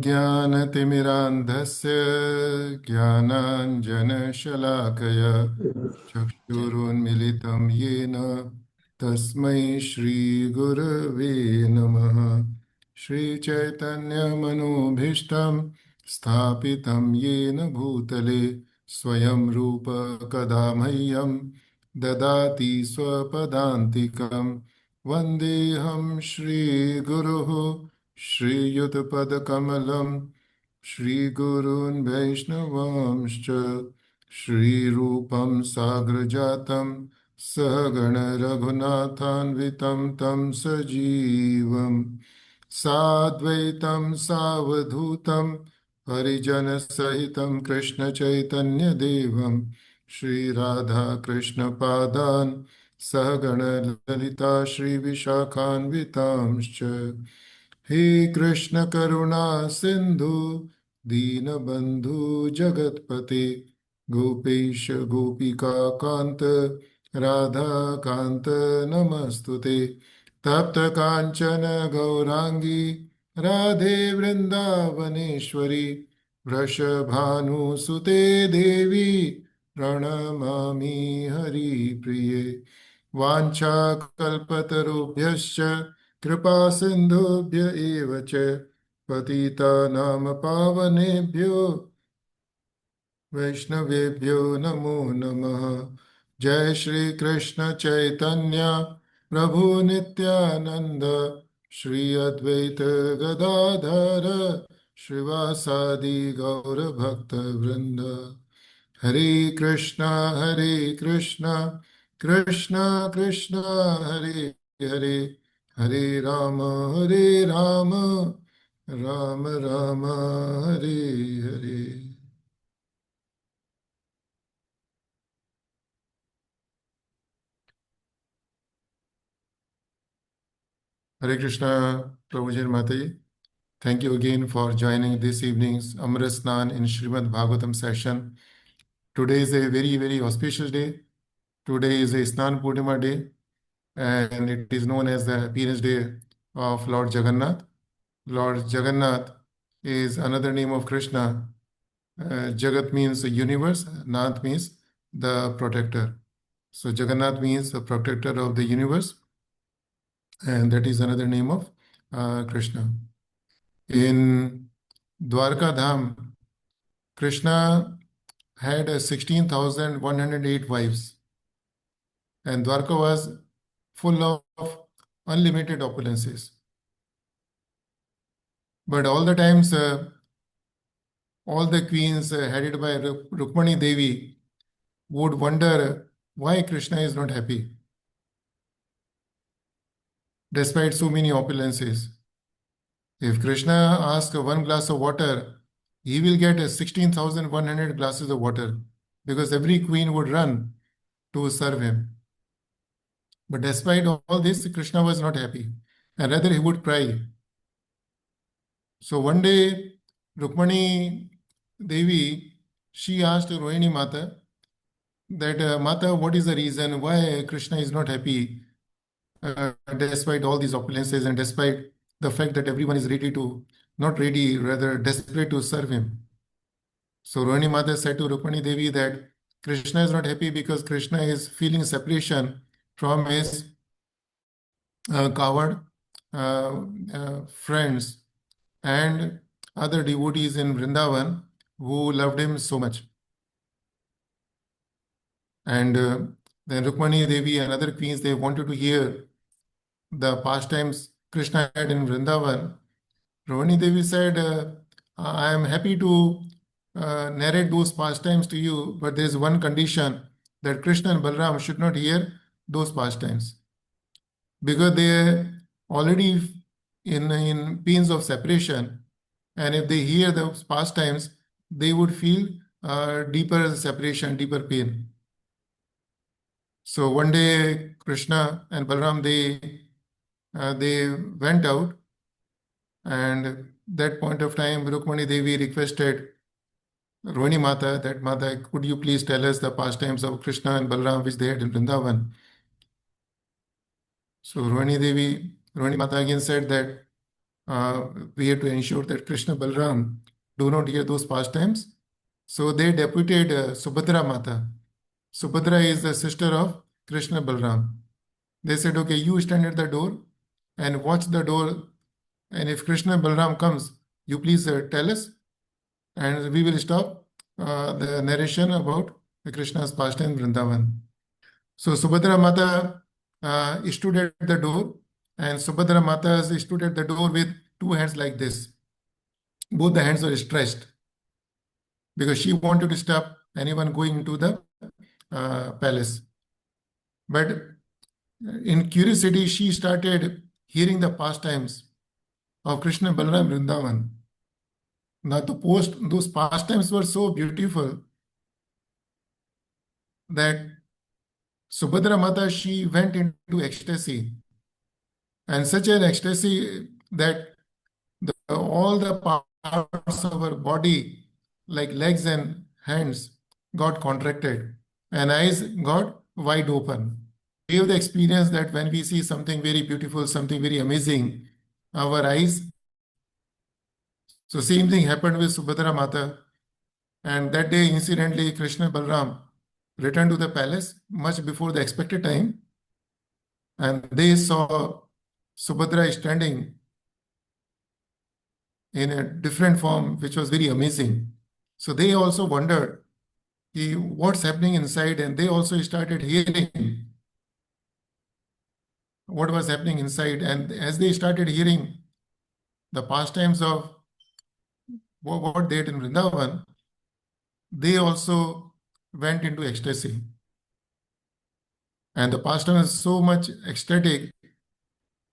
अज्ञानतिमिरान्धस्य ज्ञानाञ्जनशलाकया चक्षुरुन्मिलितं येन तस्मै श्रीगुरवे नमः। श्रीचैतन्यमनोभीष्टं स्थापितं येन भूतले स्वयं रूप कदा मह्यं ददाति स्वपदान्तिकं। वन्देऽहं श्रीगुरुः श्रीयुतपदकमलं श्रीगुरून् वैष्णवांश्च श्रीरूपं साग्रजातं सहगण रघुनाथान्वितं तं सजीवं साद्वैतं सावधूतं परिजनसहितं कृष्णचैतन्यदेवं श्रीराधाकृष्णपादान् सहगण ललिता श्रीविशाखान्वितांश्च। हे कृष्ण करुणा सिंधु दीनबंधु जगतपते गोपेश गोपिका कांत राधा कांत नमस्तुते। तप्त कांचन गौरांगी राधे वृंदावनेश्वरी वृषभानुसुते देवी प्रणमामि हरिप्रिये। वाञ्छाकल्पतरुभ्यश्च कृपा सिन्धुभ्य एव च पतितानां पावनेभ्यो वैष्णवेभ्यो नमो नमः। जय श्री कृष्ण चैतन्य प्रभु नित्यानंद श्री अद्वैत गदाधर श्रीवासादि गौर भक्त वृंद। हरे Krishna Krishna Krishna Hare Hare Hare Ram Ram Ram Hare Hare. Hare Krishna, Prabhuji and Mataji. Thank you again for joining this evening's Amrit Snan in Srimad Bhagavatam session. Today is a very, very auspicious day. Today is a Snan Purnima day, and it is known as the appearance day of Lord Jagannāth. Lord Jagannāth is another name of Krishna. Jagat means the universe, Nath means the protector. So Jagannath means the protector of the universe, and that is another name of Krishna. In Dwarka Dham, Krishna had 16,108 wives, and Dwarka was full of unlimited opulences. But all the times, all the queens headed by Rukmani Devi would wonder why Krishna is not happy, despite so many opulences. If Krishna asks one glass of water, he will get 16,100 glasses of water, because every queen would run to serve him. But despite all this, Krishna was not happy, and rather he would cry. So one day, Rukmani Devi, she asked Rohini Mata that, Mata, what is the reason why Krishna is not happy, despite all these opulences and despite the fact that everyone is ready to, not ready, rather desperate to serve him. So Rohini Mata said to Rukmani Devi that Krishna is not happy because Krishna is feeling separation from his coward friends and other devotees in Vrindavan who loved him so much. And then Rukmani Devi and other queens, they wanted to hear the pastimes Krishna had in Vrindavan. Rohini Devi said, I am happy to narrate those pastimes to you, but there is one condition, that Krishna and Balram should not hear those pastimes, because they are already in pains of separation, and if they hear those pastimes, they would feel deeper separation, deeper pain. So one day, Krishna and Balram, they went out, and that point of time, Rukmani Devi requested Rohini Mata that, Mata, could you please tell us the pastimes of Krishna and Balram which they had in Vrindavan? So Rohini Mata again said that we have to ensure that Krishna Balram do not hear those pastimes. So they deputed Subhadra Mata. Subhadra is the sister of Krishna Balram. They said, okay, you stand at the door and watch the door. And if Krishna Balram comes, you please tell us, and we will stop the narration about the Krishna's pastime in Vrindavan. So Subhadra Mata stood at the door, and Subhadra Mata stood at the door with two hands like this. Both the hands were stretched because she wanted to stop anyone going into the palace. But in curiosity, she started hearing the pastimes of Krishna Balaram Vrindavan. Now, those pastimes were so beautiful that Subhadra Mata, she went into ecstasy, and such an ecstasy that all the parts of her body, like legs and hands, got contracted, and eyes got wide open. We have the experience that when we see something very beautiful, something very amazing, our eyes. So same thing happened with Subhadra Mata, and that day, incidentally, Krishna Balram returned to the palace much before the expected time, and they saw Subhadra standing in a different form, which was very amazing. So they also wondered what's happening inside, and they also started hearing what was happening inside. And as they started hearing the pastimes of what they did in Vrindavan, they also went into ecstasy. And the pastime is so much ecstatic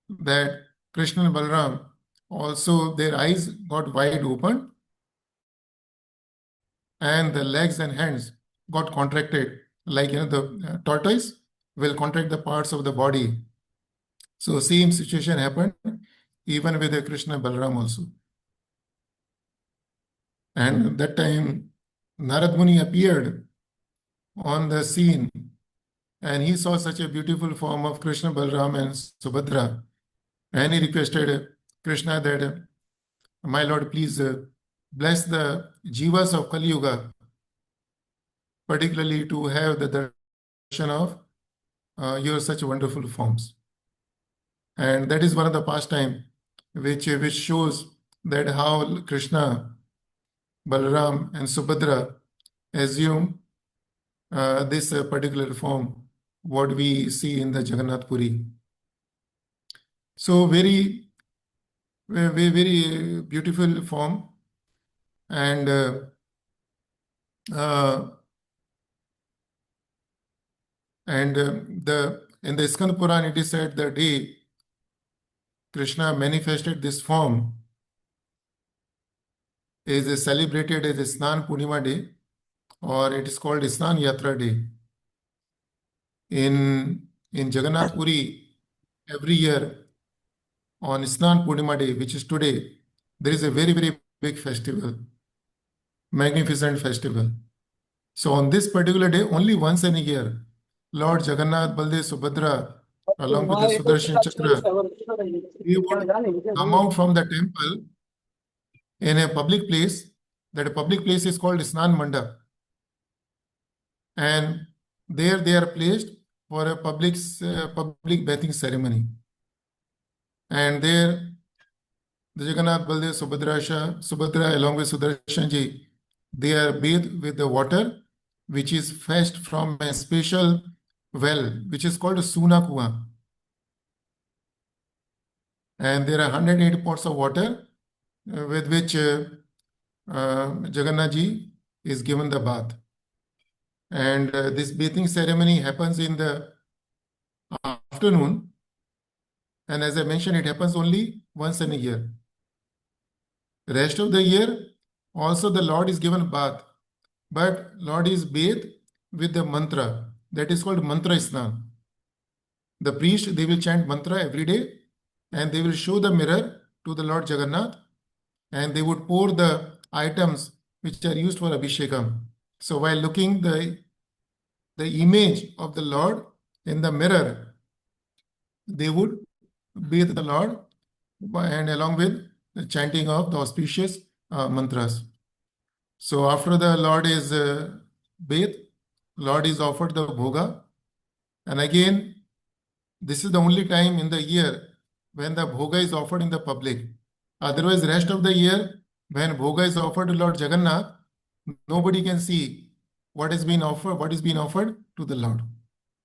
that Krishna and Balram also, their eyes got wide open, and the legs and hands got contracted, like the tortoise will contract the parts of the body. So same situation happened even with the Krishna Balaram also. And that time Narad Muni appeared on the scene, and he saw such a beautiful form of Krishna Balaram and Subhadra, and he requested Krishna that, my Lord, please bless the jivas of Kali Yuga, particularly to have the darshan of your such wonderful forms. And that is one of the pastime which shows that how Krishna, Balaram, and Subhadra assume this particular form, what we see in the Jagannath Puri. So very, very, very beautiful form. And in the Skanda Puran, it is said the day Krishna manifested this form is celebrated as a Snan Purnima Day, or it is called Snan Yatra Day. In Jagannath Puri, every year on Snan Purnima Day, which is today, there is a very, very big festival, magnificent festival. So on this particular day, only once in a year, Lord Jagannath, Baldev, Subhadra, along with the Sudarshan Chakra, they would come out from the temple in a public place. That public place is called Snan Mandap. And there they are placed for a public bathing ceremony. And there, the Jagannath, Baldev, Subhadra along with Sudarshan ji, they are bathed with the water which is fetched from a special well, which is called a Suna Kuwa. And there are 108 pots of water with which Jagannath ji is given the bath. And this bathing ceremony happens in the afternoon. And as I mentioned, it happens only once in a year. The rest of the year, also the Lord is given bath. But Lord is bathed with the mantra. That is called mantra snan. The priest, they will chant mantra every day, and they will show the mirror to the Lord Jagannath, and they would pour the items which are used for Abhishekam. So while looking the image of the Lord in the mirror, they would bathe the Lord and along with chanting of the auspicious mantras. So after the Lord is bathed, Lord is offered the bhoga. And again, this is the only time in the year when the bhoga is offered in the public. Otherwise, rest of the year, when bhoga is offered to Lord Jagannath, nobody can see what is being offered to the Lord.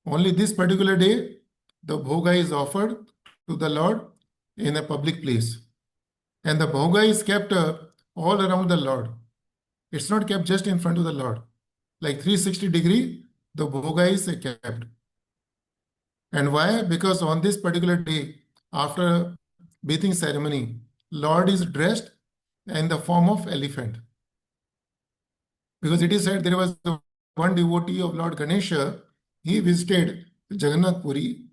Only this particular day, the bhoga is offered to the Lord in a public place. And the bhoga is kept all around the Lord. It's not kept just in front of the Lord. Like 360-degree, the bhoga is kept. And why? Because on this particular day, after bathing ceremony, Lord is dressed in the form of elephant. Because it is said there was one devotee of Lord Ganesha, he visited Jagannath Puri,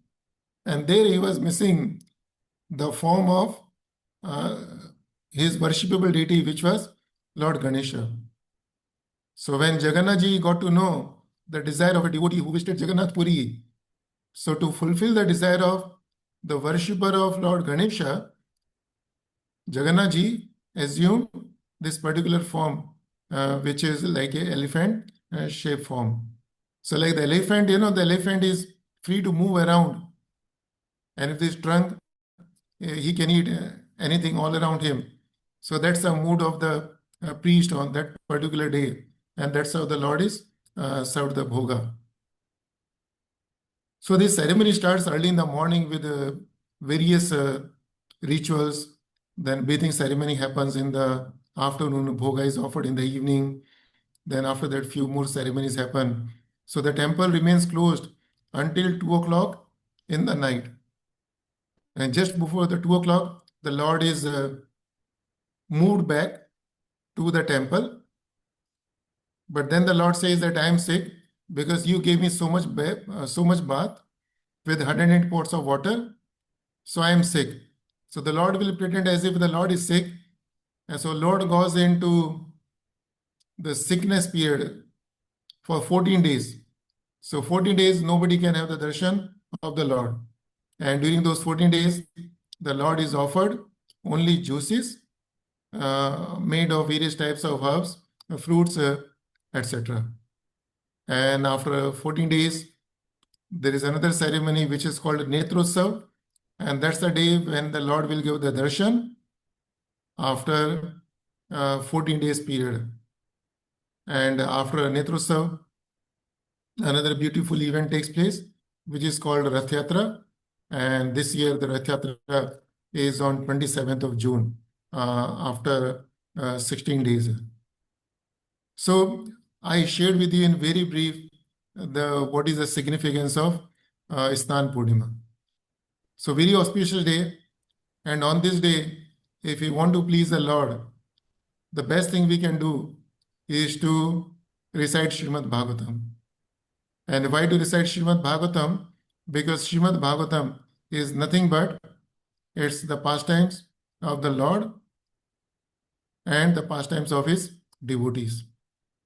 and there he was missing the form of his worshipable deity, which was Lord Ganesha. So when Jagannath ji got to know the desire of a devotee who visited Jagannath Puri, so to fulfill the desire of the worshipper of Lord Ganesha, Jagannath ji assumed this particular form, which is like an elephant shape form. So like the elephant, the elephant is free to move around. And if this trunk, he can eat anything all around him. So that's the mood of the priest on that particular day. And that's how the Lord is served the bhoga. So this ceremony starts early in the morning with various rituals. Then bathing ceremony happens in the afternoon. Bhoga is offered in the evening. Then after that, few more ceremonies happen. So the temple remains closed until 2 o'clock in the night. And just before the 2 o'clock, the Lord is moved back to the temple. But then the Lord says that I am sick because you gave me so much bath with 108 pots of water. So I am sick. So the Lord will pretend as if the Lord is sick. And so Lord goes into the sickness period for 14 days. So 14 days, nobody can have the darshan of the Lord. And during those 14 days, the Lord is offered only juices made of various types of herbs, fruits, etc. And after 14 days, there is another ceremony which is called Netrotsav. And that's the day when the Lord will give the darshan after 14 days period. And after Netrotsav, another beautiful event takes place, which is called Rath Yatra. And this year, the Rath Yatra is on 27th of June, after 16 days. So I shared with you in very brief what is the significance of Snan Purnima. So very auspicious day. And on this day, if we want to please the Lord, the best thing we can do is to recite Srimad Bhagavatam. And why to recite Srimad Bhagavatam? Because Srimad Bhagavatam is nothing but it's the pastimes of the Lord and the pastimes of his devotees.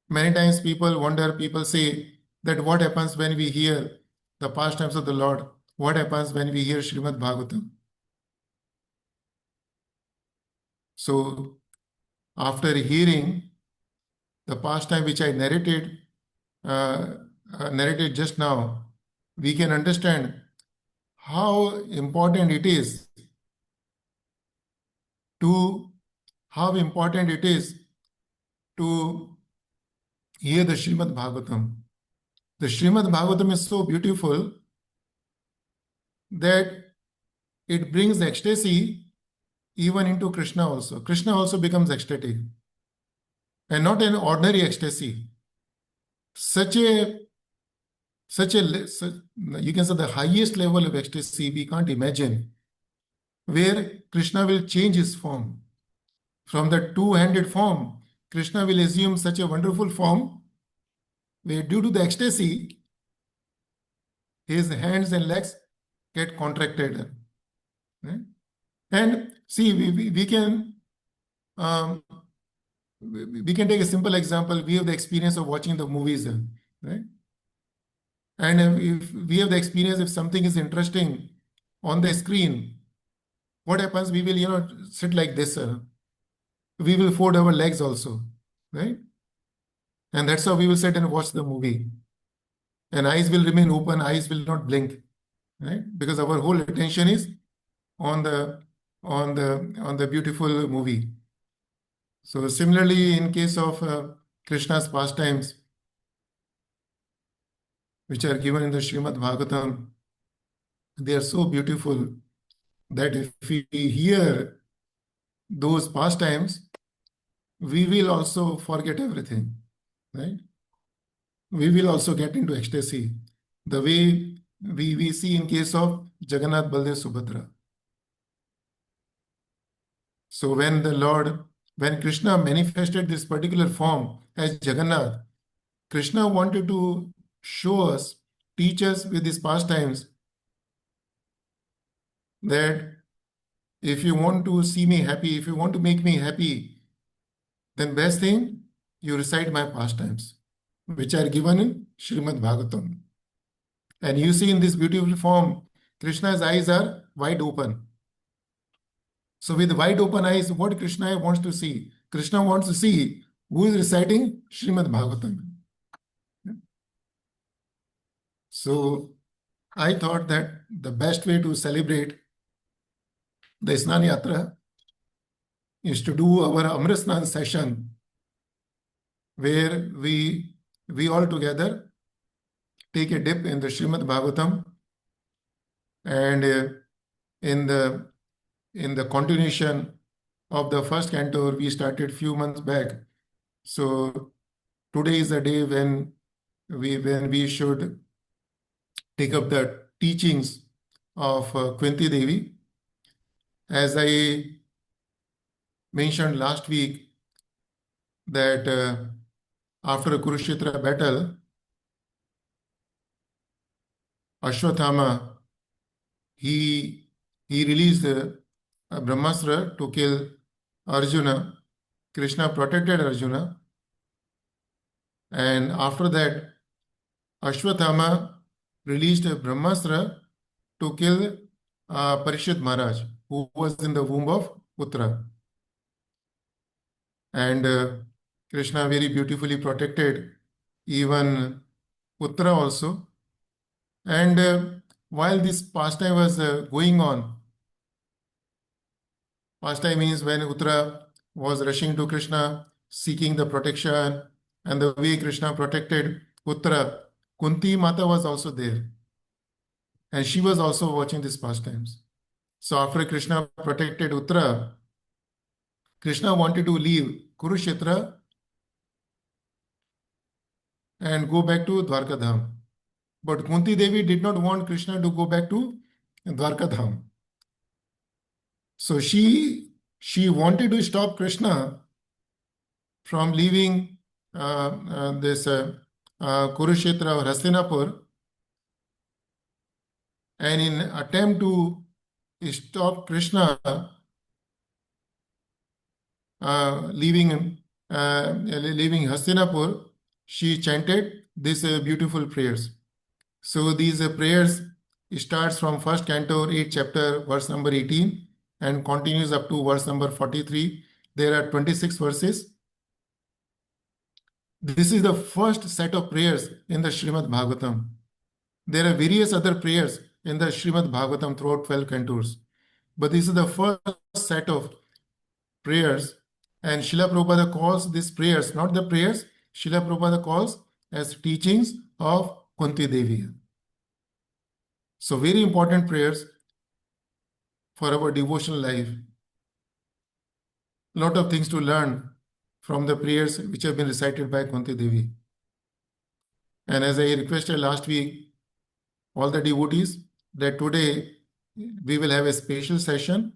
Many times people say that what happens when we hear the pastimes of the Lord? What happens when we hear Srimad Bhagavatam? So after hearing the pastime which I narrated just now, we can understand how important it is to hear the Srimad Bhagavatam. The Srimad Bhagavatam is so beautiful that it brings ecstasy even into Krishna also. Krishna also becomes ecstatic. And not an ordinary ecstasy. Such you can say the highest level of ecstasy we can't imagine, where Krishna will change his form. From the two-handed form, Krishna will assume such a wonderful form where due to the ecstasy, his hands and legs get contracted. Right? And see, we can take a simple example. We have the experience of watching the movies, right? And if we have the experience, if something is interesting on the screen, what happens? We will, sit like this. We will fold our legs also, right? And that's how we will sit and watch the movie. And eyes will remain open, eyes will not blink, right? Because our whole attention is on the beautiful movie. So similarly, in case of Krishna's pastimes, which are given in the Srimad Bhagavatam, they are so beautiful that if we hear those pastimes, we will also forget everything, right? We will also get into ecstasy, the way we see in case of Jagannath, Baldev, Subhadra. So when Krishna manifested this particular form as Jagannath, Krishna wanted to show us, teach us with his pastimes that if you want to see me happy, if you want to make me happy, then best thing, you recite my pastimes, which are given in Srimad Bhagavatam. And you see in this beautiful form, Krishna's eyes are wide open. So with wide open eyes, what Krishna wants to see? Krishna wants to see who is reciting Srimad Bhagavatam. So I thought that the best way to celebrate the Snan Yatra is to do our Amrit Snan session, where we all together take a dip in the Srimad Bhagavatam, and in the continuation of the first canto we started few months back. So today is the day when we should take up the teachings of Kunti Devi. As I mentioned last week, that after Kurukshetra battle, Ashwathama, he released a Brahmastra to kill Arjuna. Krishna protected Arjuna, and after that, Ashwathama released a Brahmastra to kill Parishit Maharaj, who was in the womb of Putra. And Krishna very beautifully protected even Putra also. And while this pastime was going on, pastime means when Uttara was rushing to Krishna, seeking the protection, and the way Krishna protected Uttara, Kunti Mata was also there. And she was also watching these pastimes. So after Krishna protected Uttara, Krishna wanted to leave Kurukshetra and go back to Dwarka Dham. But Kunti Devi did not want Krishna to go back to Dwarka Dham. So she wanted to stop Krishna from leaving this Kurukshetra or Hastinapur, and in attempt to stop Krishna leaving Hastinapur, she chanted these beautiful prayers. So these prayers starts from first canto, 8th chapter, verse number 18, and continues up to verse number 43. There are 26 verses. This is the first set of prayers in the Srimad Bhagavatam. There are various other prayers in the Srimad Bhagavatam throughout 12 cantos, but this is the first set of prayers, and Srila Prabhupada calls these prayers, not the prayers, Srila Prabhupada calls as teachings of Kunti Devi. So very important prayers for our devotional life. Lot of things to learn from the prayers which have been recited by Kunti Devi. And as I requested last week, all the devotees, that today we will have a special session.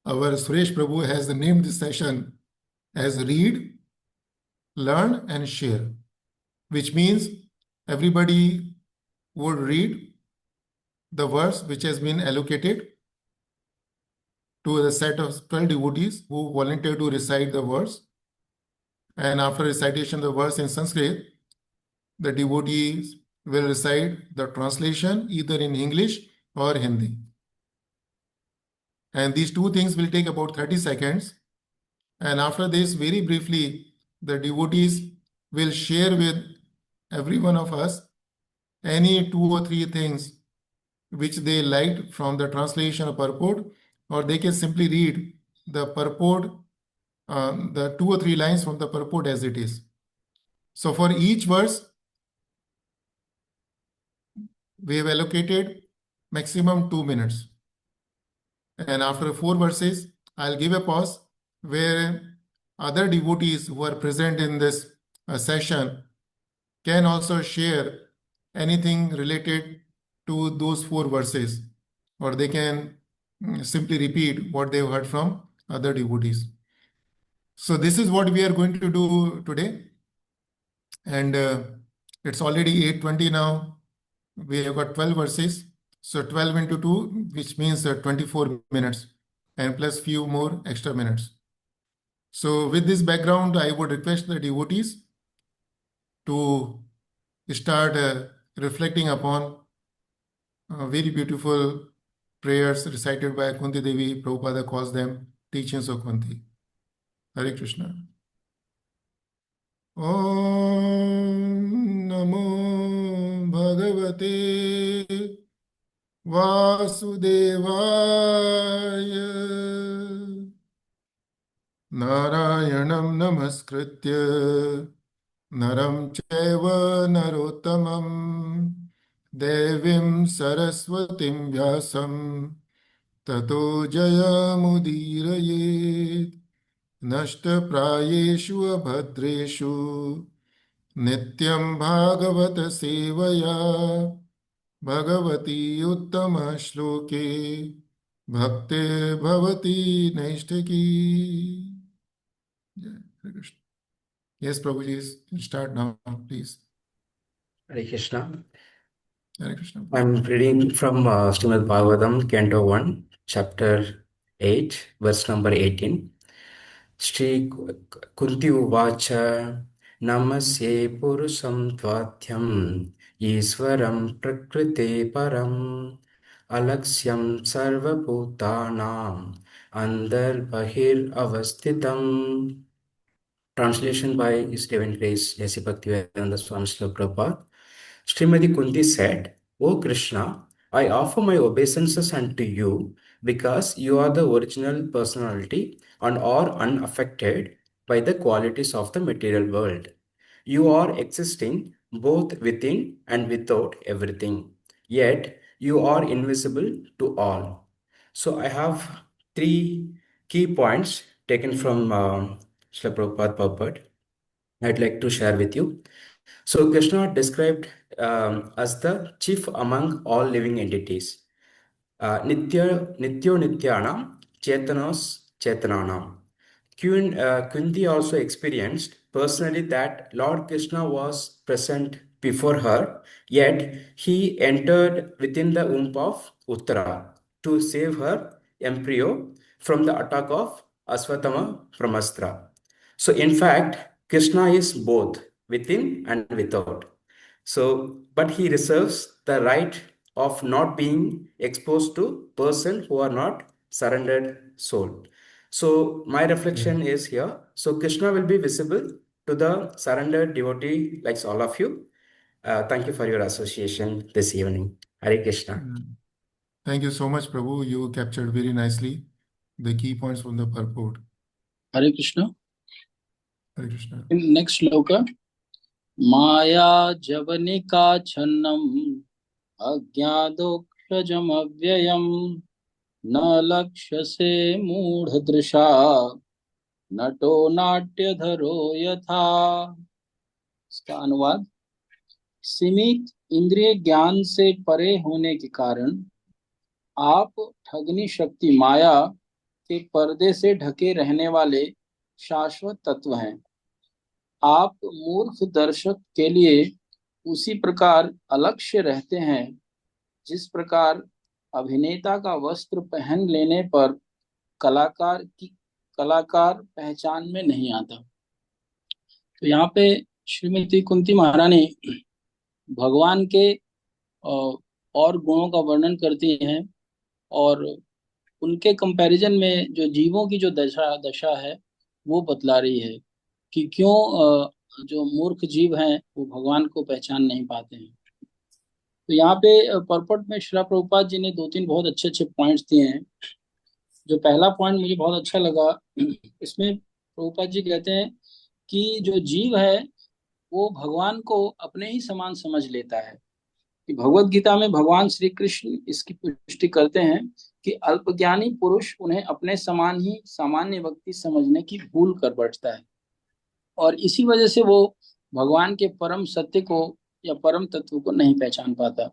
Our Suresh Prabhu has named this session as Read, Learn and Share, which means everybody would read the verse which has been allocated to the set of 12 devotees who volunteer to recite the verse. And after recitation of the verse in Sanskrit, the devotees will recite the translation either in English or Hindi. And these two things will take about 30 seconds. And after this, very briefly, the devotees will share with every one of us any two or three things which they liked from the translation or purport, or they can simply read the purport, the two or three lines from the purport as it is. So for each verse, we have allocated maximum 2 minutes. And after 4 verses, I'll give a pause where other devotees who are present in this session can also share anything related to those 4 verses, or they can simply repeat what they've heard from other devotees. So this is what we are going to do today. And it's already 8:20 now. We have got 12 verses. So 12 into 2, which means 24 minutes, and plus few more extra minutes. So with this background, I would request the devotees to start reflecting upon very beautiful prayers recited by Kunti Devi. Prabhupada calls them Teachings of Kunti. Hare Krishna. Om Namo Bhagavate Vasudevaya. Narayanam Namaskritya Naram Chaiva Narottamam Devim Saraswatim Vyasam Tato Jayamudiraye Nashtaprayeshu Abhadreshu Nityam Bhagavata Sevaya Bhagavati Uttama Shloke Bhakti Bhavati Naishtaki. Jai Hare Krishna. Yes, Prabhuji, start now, please. Hare Krishna. Hare Krishna. I'm reading from Srimad Bhagavatam, Canto 1, Chapter 8, verse number 18. Shri Kunti Uvacha Namasye Purusham Tvatyam Iswaram Prakrite Param Alaksyam Sarva Bhutanam Andar Bahir Avasthitam. Translation by His Divine Grace, Jai Bhaktivedanta Swami Srila Prabhupada. Srimati Kunti said, O Krishna, I offer my obeisances unto you because you are the original personality and are unaffected by the qualities of the material world. You are existing both within and without everything, yet you are invisible to all. So I have three key points taken from Srila Prabhupada Purport I'd like to share with you. So Krishna described as the chief among all living entities. Nityo Nityanam Chetanos Chetananam. Kunti also experienced personally that Lord Krishna was present before her, yet he entered within the womb of Uttara to save her embryo from the attack of Asvatama from Astra. So in fact, Krishna is both within and without. So, but he reserves the right of not being exposed to person who are not surrendered soul. So my reflection is here. So Krishna will be visible to the surrendered devotee like all of you. Thank you for your association this evening. Hare Krishna. Thank you so much, Prabhu. You captured very nicely the key points from the purport. Hare Krishna. Hare Krishna. In next shloka, Maya Javanika Channam Ajnadokshajam Avyayam Na Lakshase Mudhadrisha Nato Natyadharo Yatha. इसका अनुवाद, सीमित इंद्रिय ज्ञान से परे होने के कारण आप ठगनी शक्ति माया के पर्दे से ढके रहने वाले शाश्वत तत्व हैं। आप मूर्ख दर्शक के लिए उसी प्रकार अलक्ष्य रहते हैं जिस प्रकार अभिनेता का वस्त्र पहन लेने पर कलाकार पहचान में नहीं आता। तो यहाँ पे श्रीमती कुंती महारानी भगवान के और गुणों का वर्णन करती हैं और उनके कंपैरिजन में जो जीवों की जो दशा दशा है वो बतला रही है कि क्यों जो मूर्ख जीव हैं वो भगवान को पहचान नहीं पाते हैं। तो यहाँ पे पर्पट में श्रीला प्रभुपाद जी ने दो तीन बहुत अच्छे अच्छे पॉइंट्स दिए हैं। जो पहला पॉइंट मुझे बहुत अच्छा लगा, इसमें प्रभुपाद जी कहते हैं कि जो जीव है वो भगवान को अपने ही समान समझ लेता है। कि भगवत गीता में भगवान श्री कृष्ण इसकी पुष्टि करते हैं कि अल्पज्ञानी पुरुष उन्हें अपने समान ही सामान्य व्यक्ति समझने की भूल कर बैठता है, और इसी वजह से वो भगवान के परम सत्य को या परम तत्व को नहीं पहचान पाता।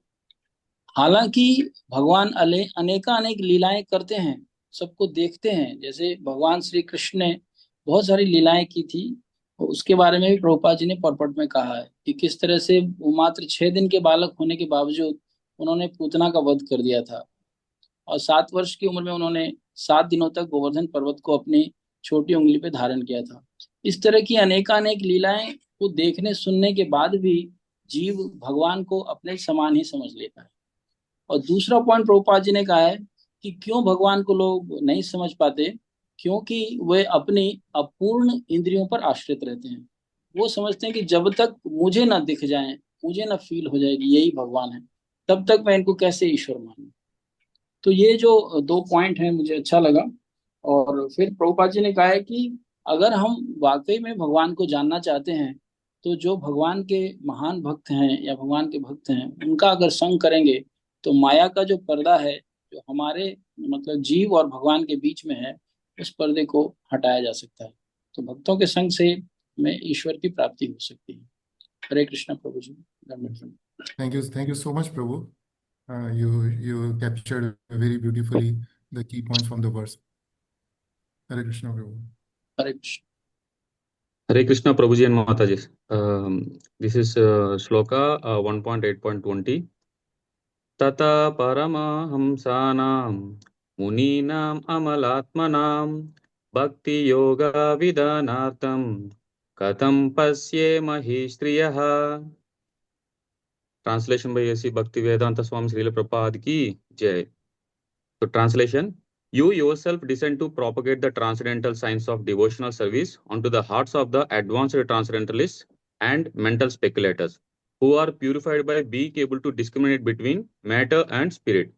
हालांकि भगवान अनेकानेक लीलाएं करते हैं, सबको देखते हैं। जैसे भगवान श्री कृष्ण ने बहुत सारी लीलाएं की थी, और उसके बारे में भी प्रभुपाद जी ने परपट में कहा है कि किस तरह से वो मात्र 6 दिन के बालक होने के बावजूद उन्होंने पूतना का वध कर दिया था, और 7 वर्ष की उम्र में उन्होंने 7 दिनों तक गोवर्धन पर्वत को अपनी छोटी उंगली पे धारण किया था। इस तरह की अनेकानेक लीलाएं को देखने सुनने के बाद भी जीव भगवान को अपने समान ही समझ लेता है। और दूसरा पॉइंट प्रभुपाद जी ने कहा है कि क्यों भगवान को लोग नहीं समझ पाते, क्योंकि वे अपनी अपूर्ण इंद्रियों पर आश्रित रहते हैं। वो समझते हैं कि जब तक मुझे ना दिख जाए, मुझे ना फील हो जाएगी यही भगवान है, तब तक मैं इनको कैसे ईश्वर मानूं। तो ये जो दो पॉइंट है मुझे अच्छा लगा। और फिर प्रभुपाद जी ने कहा है कि अगर हम वाकई में भगवान को जानना चाहते हैं, तो जो भगवान के महान भक्त हैं या भगवान के भक्त हैं उनका अगर संग करेंगे, तो माया का जो पर्दा है, जो हमारे मतलब जीव और भगवान के बीच में है, उस पर्दे को हटाया जा सकता है। तो भक्तों के संग से हमें ईश्वर की प्राप्ति हो सकती है। हरे कृष्णा प्रभु जी, धन्यवाद। Thank you so much, Prabhu. You captured very beautifully the key points from the verse. Hare Krishna, Prabhu. Hare Krishna. Hare Krishna Prabhuji and Mataji. This is Shloka 1.8.20. Tata Paramahamsanam Muninam Amalatmanam Bhakti Yoga Vidanartam Katam Pasye Mahishtriyaha. Translation by A.C. Bhaktivedanta Swami Srila Prabhupāda ki Jai. So translation: you yourself descend to propagate the transcendental science of devotional service onto the hearts of the advanced transcendentalists and mental speculators, who are purified by being able to discriminate between matter and spirit.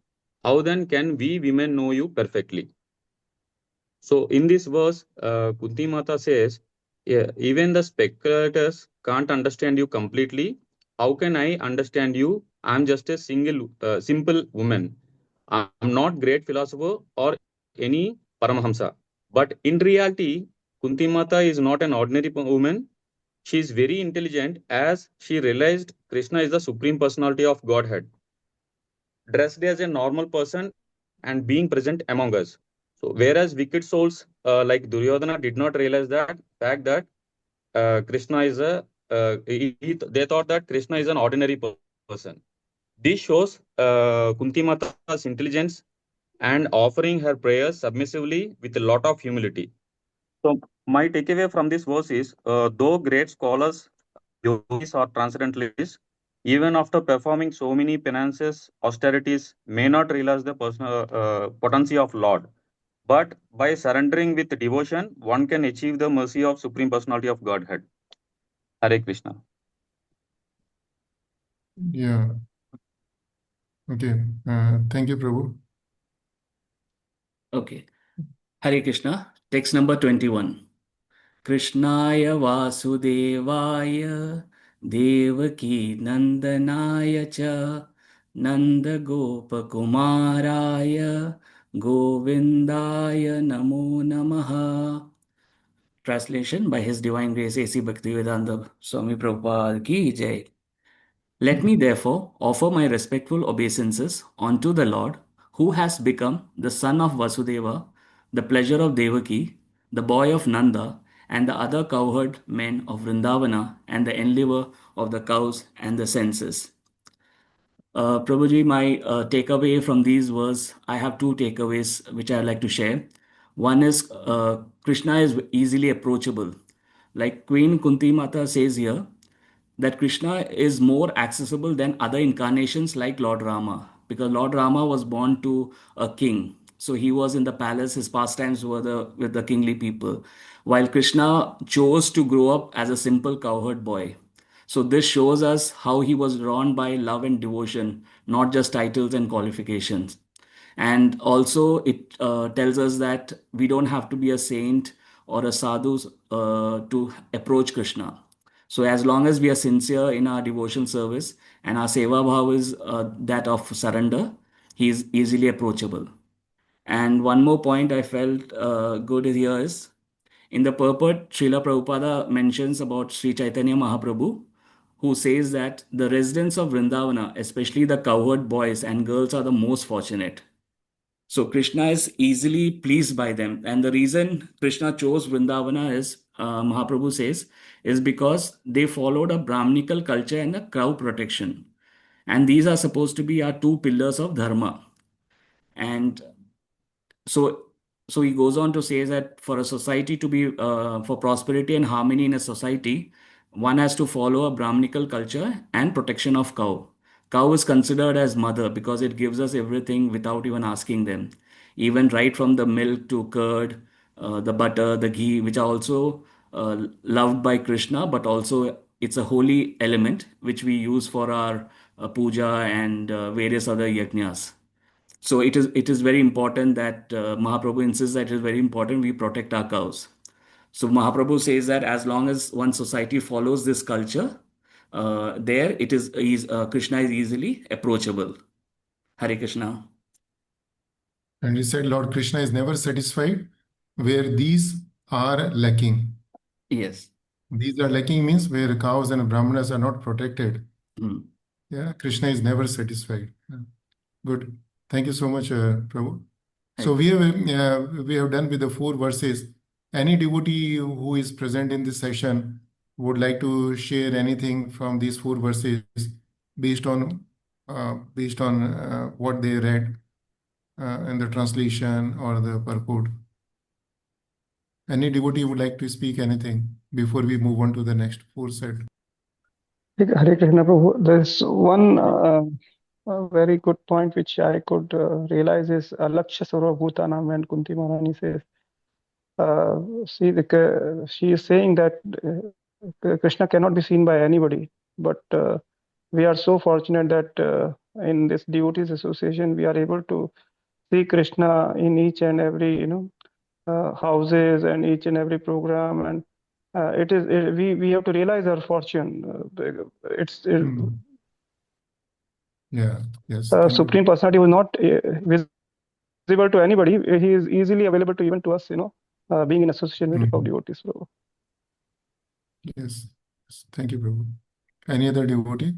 How then can we women know you perfectly? So in this verse, Kunti Mata says, yeah, even the speculators can't understand you completely. How can I understand you? I'm just a simple woman. I'm not great philosopher or any Paramahamsa. But in reality, Kunti Mata is not an ordinary woman. She is very intelligent, as she realized Krishna is the Supreme Personality of Godhead, dressed as a normal person and being present among us. So whereas wicked souls like Duryodhana did not realize that fact that Krishna is they thought that Krishna is an ordinary person. This shows Kunti Mata's intelligence and offering her prayers submissively with a lot of humility. So my takeaway from this verse is, though great scholars, yogis or transcendentalists, even after performing so many penances, austerities, may not realize the personal potency of Lord. But by surrendering with devotion, one can achieve the mercy of Supreme Personality of Godhead. Hare Krishna. Yeah. Okay. Thank you, Prabhu. Okay. Hare Krishna. Text number 21. Krishnaya Vasudevaya Devaki Nandanaya Cha Nanda Gopakumaraya Govindaya Namo Namaha. Translation by His Divine Grace A.C. Bhaktivedanta Swami Prabhupada Ki Jai. Let me therefore offer my respectful obeisances unto the Lord, who has become the son of Vasudeva, the pleasure of Devaki, the boy of Nanda, and the other cowherd men of Vrindavana, and the enliver of the cows and the senses. Prabhuji, my takeaway from these was, I have two takeaways which I like to share. One is Krishna is easily approachable. Like Queen Kunti Mata says here, that Krishna is more accessible than other incarnations like Lord Rama, because Lord Rama was born to a king. So he was in the palace. His pastimes were with the kingly people, while Krishna chose to grow up as a simple cowherd boy. So this shows us how he was drawn by love and devotion, not just titles and qualifications. And also, it tells us that we don't have to be a saint or a sadhu to approach Krishna. So, as long as we are sincere in our devotion service and our seva bhav is that of surrender, he is easily approachable. And one more point I felt good here is in the purport, Srila Prabhupada mentions about Sri Chaitanya Mahaprabhu, who says that the residents of Vrindavana, especially the cowherd boys and girls, are the most fortunate. So Krishna is easily pleased by them. And the reason Krishna chose Vrindavana is, Mahaprabhu says, is because they followed a Brahminical culture and a cow protection. And these are supposed to be our two pillars of dharma. And so he goes on to say that for a society to be for prosperity and harmony in a society, one has to follow a Brahminical culture and protection of cow. Cow is considered as mother because it gives us everything without even asking them, even right from the milk to curd, the butter, the ghee, which are also loved by Krishna, but also it's a holy element which we use for our puja and various other yajnas. So it is very important that Mahaprabhu insists that it is very important we protect our cows. So Mahaprabhu says that as long as one society follows this culture, there it is Krishna is easily approachable. Hare Krishna. And he said, Lord Krishna is never satisfied where these are lacking. Yes. These are lacking means where cows and brahmanas are not protected. Mm. Yeah, Krishna is never satisfied. Yeah. Good. Thank you so much, Prabhu. So Hare we have done with the 4 verses. Any devotee who is present in this session would like to share anything from these 4 verses based on what they read in the translation or the purport. Any devotee would like to speak anything before we move on to the next 4 set? Hare Krishna Prabhu. There's one very good point which I could realize is Lakshya Sarva Bhutanam when Kunti Maharani says, she is saying that Krishna cannot be seen by anybody, but we are so fortunate that in this devotees association we are able to see Krishna in each and every houses and each and every program, and we have to realize our fortune. Yeah. Yes. Thank you. Supreme Personality was not visible to anybody. He is easily available to even to us, being in association with the devotees. So, Yes. Thank you, Prabhu. Any other devotee?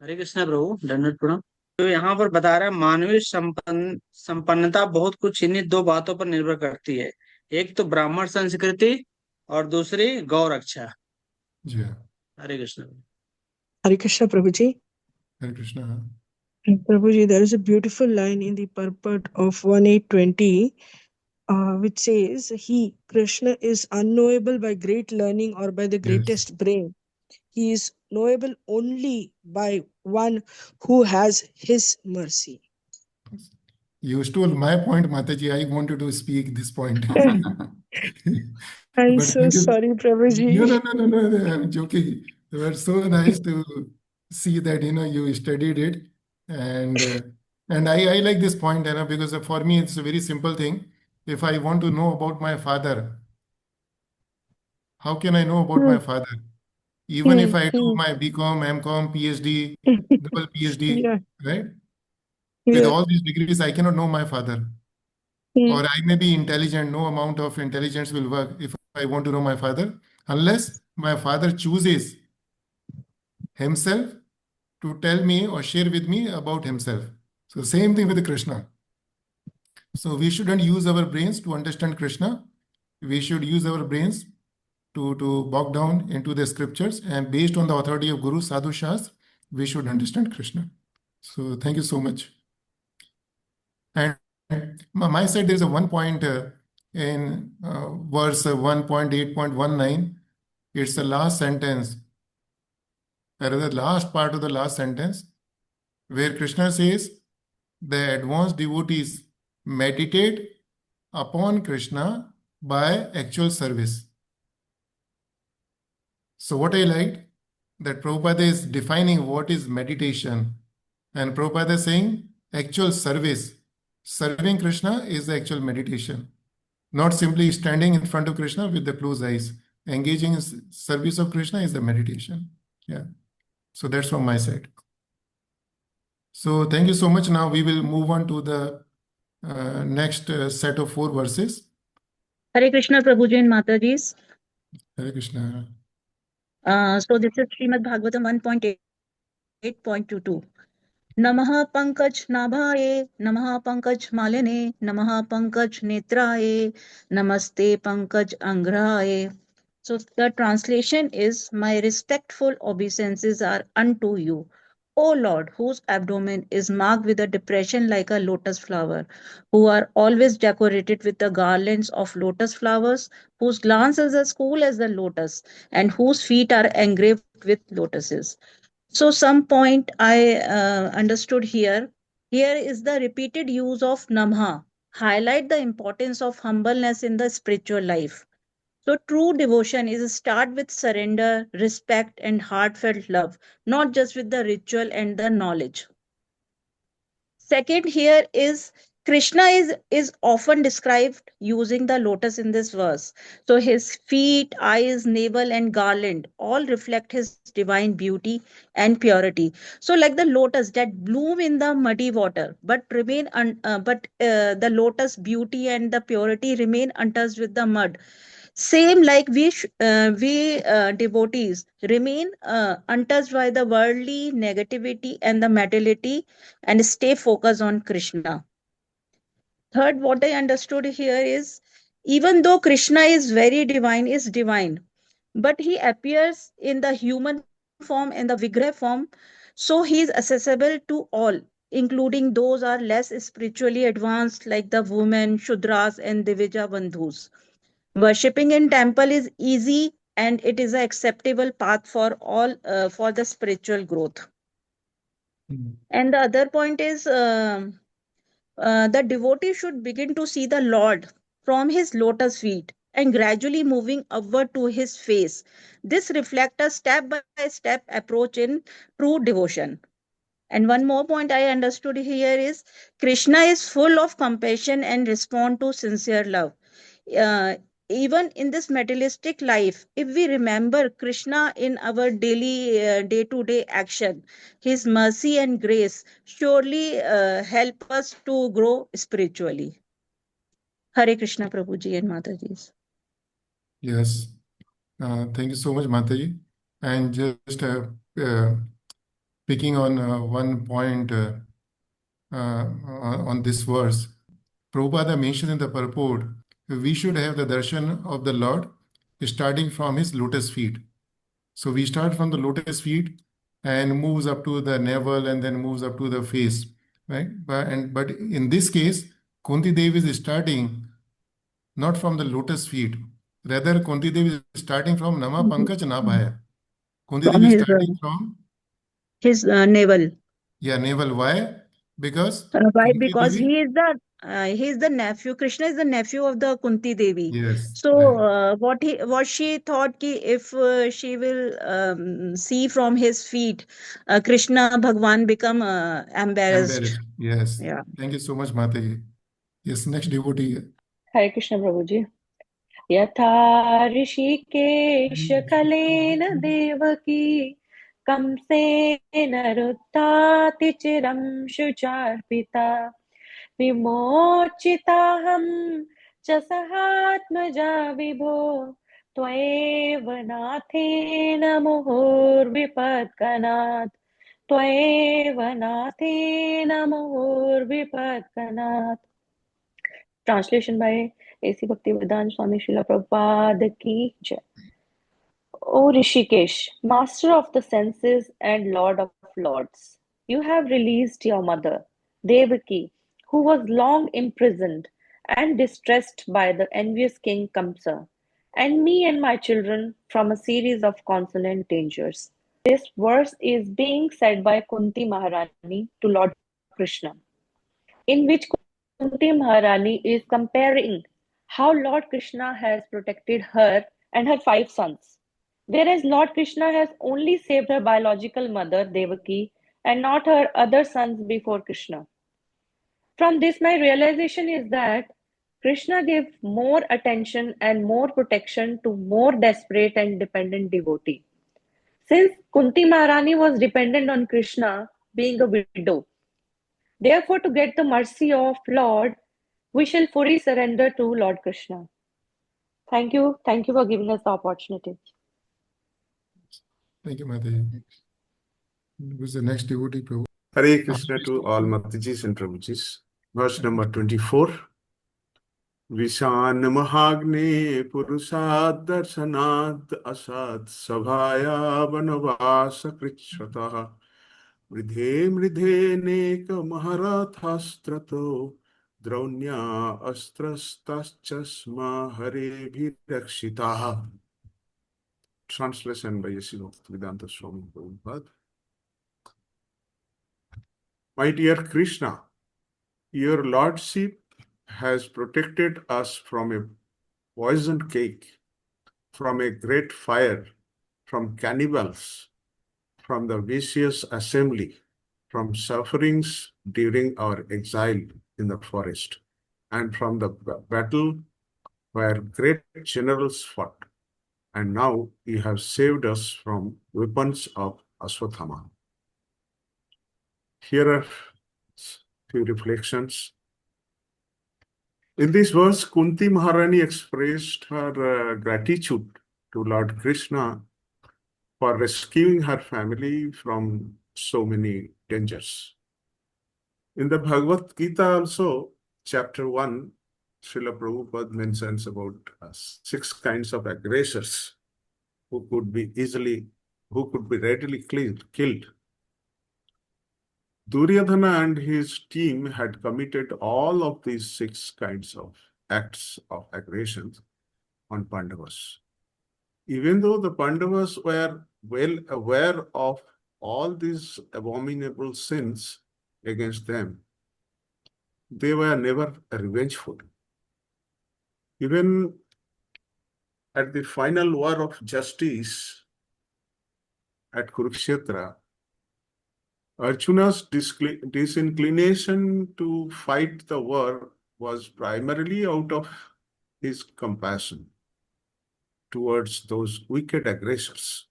हरे कृष्णा प्रभु, दंडवत प्रणाम। तो यहाँ पर बता रहा है मानवीय संपन्नता बहुत कुछ इन्हीं 2 बातों पर निर्भर करती है, एक तो ब्राह्मण संस्कृति और दूसरी गौ रक्षा। जी। हरे Krishna. Hare Krishna Prabhuji. Hare Krishna. And Prabhuji, there is a beautiful line in the purport of 1820 which says, He, Krishna, is unknowable by great learning or by the greatest brain. He is knowable only by one who has his mercy. You stole my point, Mataji. I wanted to speak this point. I'm But so thank you. sorry, Prabhuji. No. I'm joking. It was so nice to see that you studied it, and I like this point, because for me it's a very simple thing. If I want to know about my father, how can I know about my father? Even if I do my BCom, MCom, PhD, double PhD, Yeah. right? With Yeah. all these degrees, I cannot know my father. Or I may be intelligent, no amount of intelligence will work if I want to know my father, unless my father chooses himself to tell me or share with me about himself. So same thing with Krishna. So we shouldn't use our brains to understand Krishna. We should use our brains to bog down into the scriptures, and based on the authority of Guru Sadhu Shastra, we should understand Krishna. So thank you so much. And my side, there is a one point in verse 1.8.19. It's the last sentence, or the last part of the last sentence, where Krishna says, the advanced devotees meditate upon Krishna by actual service. So what I liked, that Prabhupada is defining what is meditation. And Prabhupada is saying actual service. Serving Krishna is the actual meditation. Not simply standing in front of Krishna with the closed eyes. Engaging in service of Krishna is the meditation. Yeah. So that's from my side. So thank you so much. Now we will move on to the next set of 4 verses. Hare Krishna, Prabhuji and Mataji's. Hare Krishna. So this is Srimad Bhagavatam 1.8.22. Namaha Pankaj Nabhaye, Namaha Pankaj Maline, Namaha Pankaj Netraye, Namaste Pankaj Angraye. So the translation is, my respectful obeisances are unto you, O Lord, whose abdomen is marked with a depression like a lotus flower, who are always decorated with the garlands of lotus flowers, whose glance is as cool as the lotus, and whose feet are engraved with lotuses. So some point I understood here. Here is the repeated use of namha, highlight the importance of humbleness in the spiritual life. So true devotion is start with surrender, respect, and heartfelt love, not just with the ritual and the knowledge. Second, here is Krishna is often described using the lotus in this verse. So his feet, eyes, navel, and garland all reflect his divine beauty and purity. So like the lotus that bloom in the muddy water, but the lotus beauty and the purity remain untouched with the mud. Same like we devotees remain untouched by the worldly negativity and the materiality and stay focused on Krishna. Third, what I understood here is, even though Krishna is very divine, but he appears in the human form and the Vigraha form, so he is accessible to all, including those are less spiritually advanced like the women, Shudras, and Divija Bandhus. Worshipping in temple is easy and it is an acceptable path for all for the spiritual growth. And the other point is the devotee should begin to see the Lord from his lotus feet and gradually moving upward to his face. This reflects a step-by-step approach in true devotion. And one more point I understood here is Krishna is full of compassion and respond to sincere love. Uh, Even in this materialistic life, if we remember Krishna in our daily day-to-day action, his mercy and grace surely help us to grow spiritually. Hare Krishna, Prabhuji and Mataji. Yes. Thank you so much, Mataji. And just picking on one point on this verse, Prabhupada mentioned in the purport, we should have the darshan of the Lord starting from his lotus feet. So we start from the lotus feet and moves up to the navel and then moves up to the face, right? But in this case, Kunti Devi is starting not from the lotus feet. Rather, Kunti Devi is starting from Nama Pankaj Nabhaya. Kunti From Devi is starting from his navel. Yeah, navel. Why? Because Why? Kunti Because Devi. he is the nephew. Krishna is the nephew of the Kunti Devi. Yes. So what she thought ki if she will see from his feet, Krishna Bhagwan become embarrassed. Embarrassed. Yes. Yeah. Thank you so much, Mataji. Yes, next devotee. Hare Krishna Prabhuji. यथा ऋषिकेश कलेन देवकी कंसेन रुत्थाति चिरं शुचार्पिता विमोचिताहं च सहात्मजा विभो त्वयैव नाथेन मुहुर्विपत्कनात् त्वयैव नाथेन मुहुर्विपत्कनात्. Translation by A.C. Bhaktivedanta Swami Srila Prabhupāda ki jai. O Rishikesh, master of the senses and lord of lords, you have released your mother, Devaki, who was long imprisoned and distressed by the envious king Kamsa, and me and my children from a series of consonant dangers. This verse is being said by Kunti Maharani to Lord Krishna. in which Kunti Maharani is comparing how Lord Krishna has protected her and her 5 sons, whereas Lord Krishna has only saved her biological mother, Devaki, and not her other sons before Krishna. From this, my realization is that Krishna gave more attention and more protection to more desperate and dependent devotee. Since Kunti Maharani was dependent on Krishna, being a widow, therefore, to get the mercy of Lord, we shall fully surrender to Lord Krishna. Thank you. Thank you for giving us the opportunity. Thank you, Mataji. Who's the next devotee, Prabhu? Hare Krishna to all Matajis and Prabhujis. Verse number 24. Vishan Mahagne Purusad Darshanat Asad Sabhaya Vanavasa Krichrataha Mridhe Mridhe Neka Maharathastrato Draunya Astrastaschasma Hare Bhirakshitaha. Translation by Yeshua Vedanta Swami Prabhupada. My dear Krishna, your Lordship has protected us from a poisoned cake, from a great fire, from cannibals, from the vicious assembly, from sufferings during our exile in the forest, and from the battle where great generals fought. And now you have saved us from weapons of Aswathama. Here are few reflections. In this verse, Kunti Maharani expressed her gratitude to Lord Krishna for rescuing her family from so many dangers. In the Bhagavad Gita also, chapter 1, Srila Prabhupada mentions about 6 kinds of aggressors who could be readily killed. Duryodhana and his team had committed all of these 6 kinds of acts of aggressions on Pandavas. Even though the Pandavas were well aware of all these abominable sins against them, they were never revengeful. Even at the final war of justice at Kurukshetra, Arjuna's disinclination to fight the war was primarily out of his compassion towards those wicked aggressors.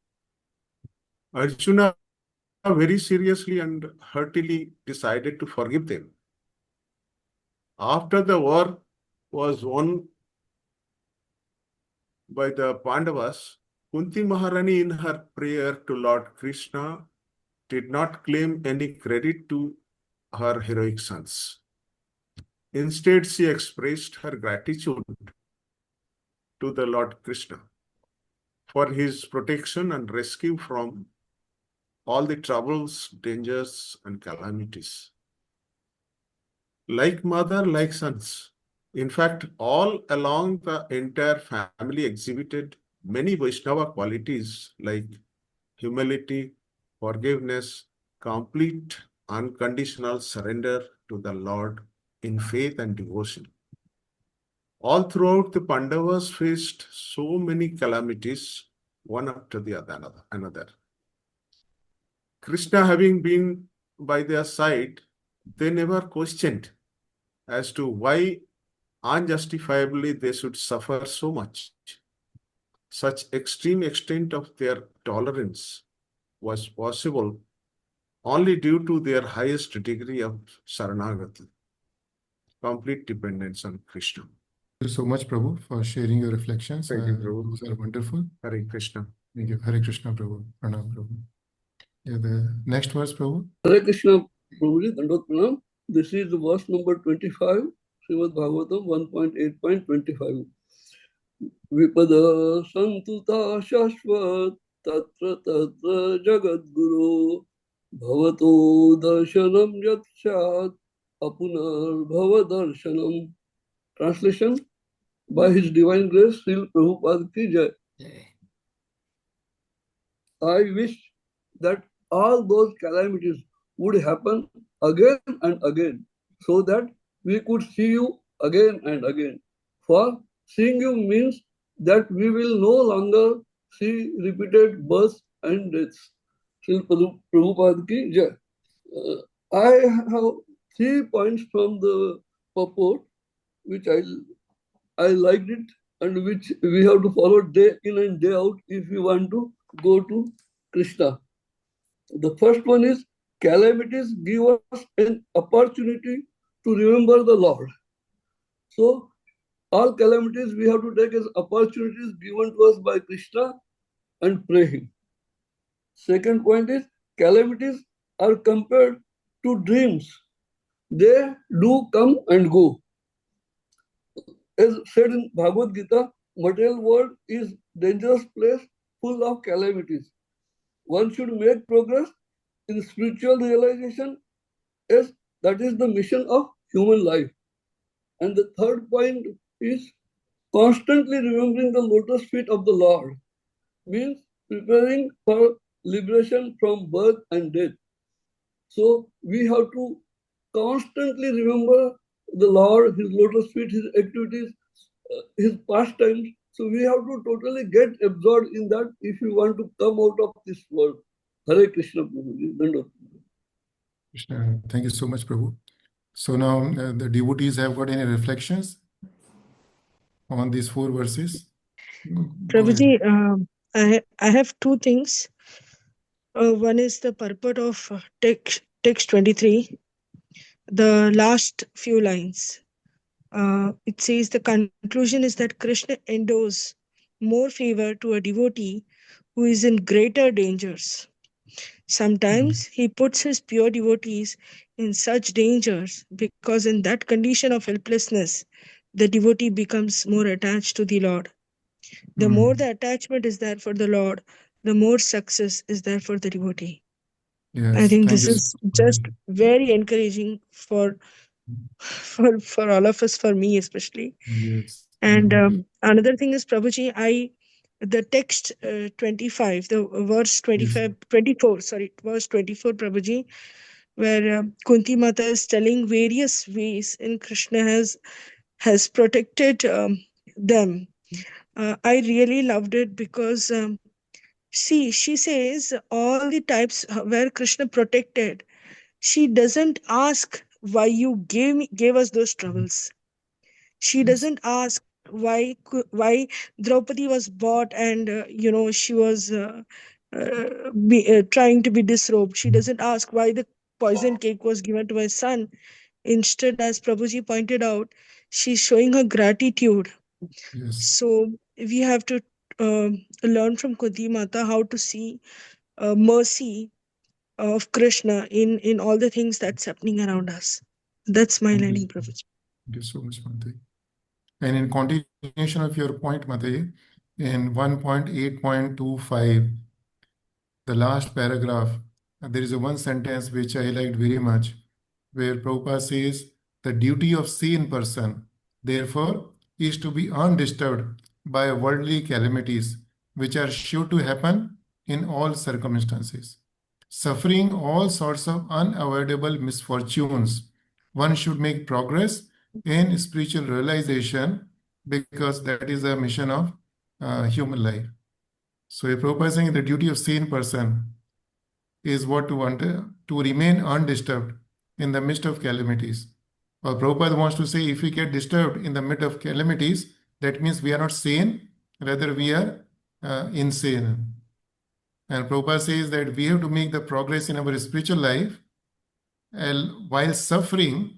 Arjuna very seriously and heartily decided to forgive them. After the war was won by the Pandavas, Kunti Maharani in her prayer to Lord Krishna did not claim any credit to her heroic sons. Instead, she expressed her gratitude to the Lord Krishna for his protection and rescue from all the troubles, dangers, and calamities. Like mother, like sons. In fact, all along the entire family exhibited many Vaishnava qualities like humility, forgiveness, complete unconditional surrender to the Lord in faith and devotion. All throughout, the Pandavas faced so many calamities, one after the another. Krishna having been by their side, they never questioned as to why unjustifiably they should suffer so much. Such extreme extent of their tolerance was possible only due to their highest degree of Saranagati, complete dependence on Krishna. Thank you so much, Prabhu, for sharing your reflections. Thank you, Prabhu. Those are wonderful. Hare Krishna. Thank you. Hare Krishna, Prabhu. Pranam, Prabhu. Yeah, the next verse, Prabhu. Hare Krishna, Prabhuji, Dandot Pranam. This is verse number 25, Srimad Bhagavatam 1.8.25. Vipada santuta shashvat tatra tatra jagadguru bhavato darshanam yakshat apunar bhava darshanam. Translation: by His Divine Grace, Srila Prabhupāda ki jai. I wish that all those calamities would happen again and again, so that we could see you again and again. For seeing you means that we will no longer see repeated births and deaths. Srila Prabhupada ki jai. I have 3 points from the purport which I liked it and which we have to follow day in and day out if we want to go to Krishna. The first one is calamities give us an opportunity to remember the Lord. So all calamities we have to take as opportunities given to us by Krishna and pray Him. Second point is calamities are compared to dreams. They do come and go. As said in Bhagavad Gita, material world is dangerous place full of calamities. One should make progress in spiritual realization as that is the mission of human life. And the third point is constantly remembering the lotus feet of the Lord means preparing for liberation from birth and death. So we have to constantly remember the Lord, His lotus feet, His activities, His pastimes. So we have to totally get absorbed in that if we want to come out of this world. Hare Krishna Prabhuji. Dandavad. Krishna, thank you so much, Prabhu. So now the devotees have got any reflections on these 4 verses? Go Prabhuji, ahead. I have 2 things. One is the purport of text 23, the last few lines. It says the conclusion is that Krishna endows more favor to a devotee who is in greater dangers. Sometimes he puts his pure devotees in such dangers because in that condition of helplessness, the devotee becomes more attached to the Lord. The more the attachment is there for the Lord, the more success is there for the devotee. I Yes, think thank this you. is just very encouraging for all of us, for me especially. Yes. And another thing is, Prabhuji, the text 25, the verse 25, 24, sorry, verse 24, Prabhuji, where Kunti Mata is telling various ways in Krishna has protected them. I really loved it because, see, she says all the types where Krishna protected, she doesn't ask why you gave us those troubles. She doesn't ask why Draupadi was bought and she was trying to be disrobed. She doesn't ask why the poison cake was given to my son. Instead, as Prabhuji pointed out, she's showing her gratitude. Yes. So we have to learn from Kunti Mata how to see mercy of Krishna in all the things that's happening around us. That's my learning, Prabhuji. Thank you so much, Mataji. And in continuation of your point, Mataji, in 1.8.25, the last paragraph, there is a one sentence which I liked very much, where Prabhupada says, the duty of sane person, therefore, is to be undisturbed by worldly calamities, which are sure to happen in all circumstances. Suffering all sorts of unavoidable misfortunes, one should make progress in spiritual realization because that is the mission of human life. So, Prabhupada is saying the duty of sane person is what to want to remain undisturbed in the midst of calamities. Or Prabhupada wants to say if we get disturbed in the midst of calamities, that means we are not sane, rather we are insane. And Prabhupada says that we have to make the progress in our spiritual life while suffering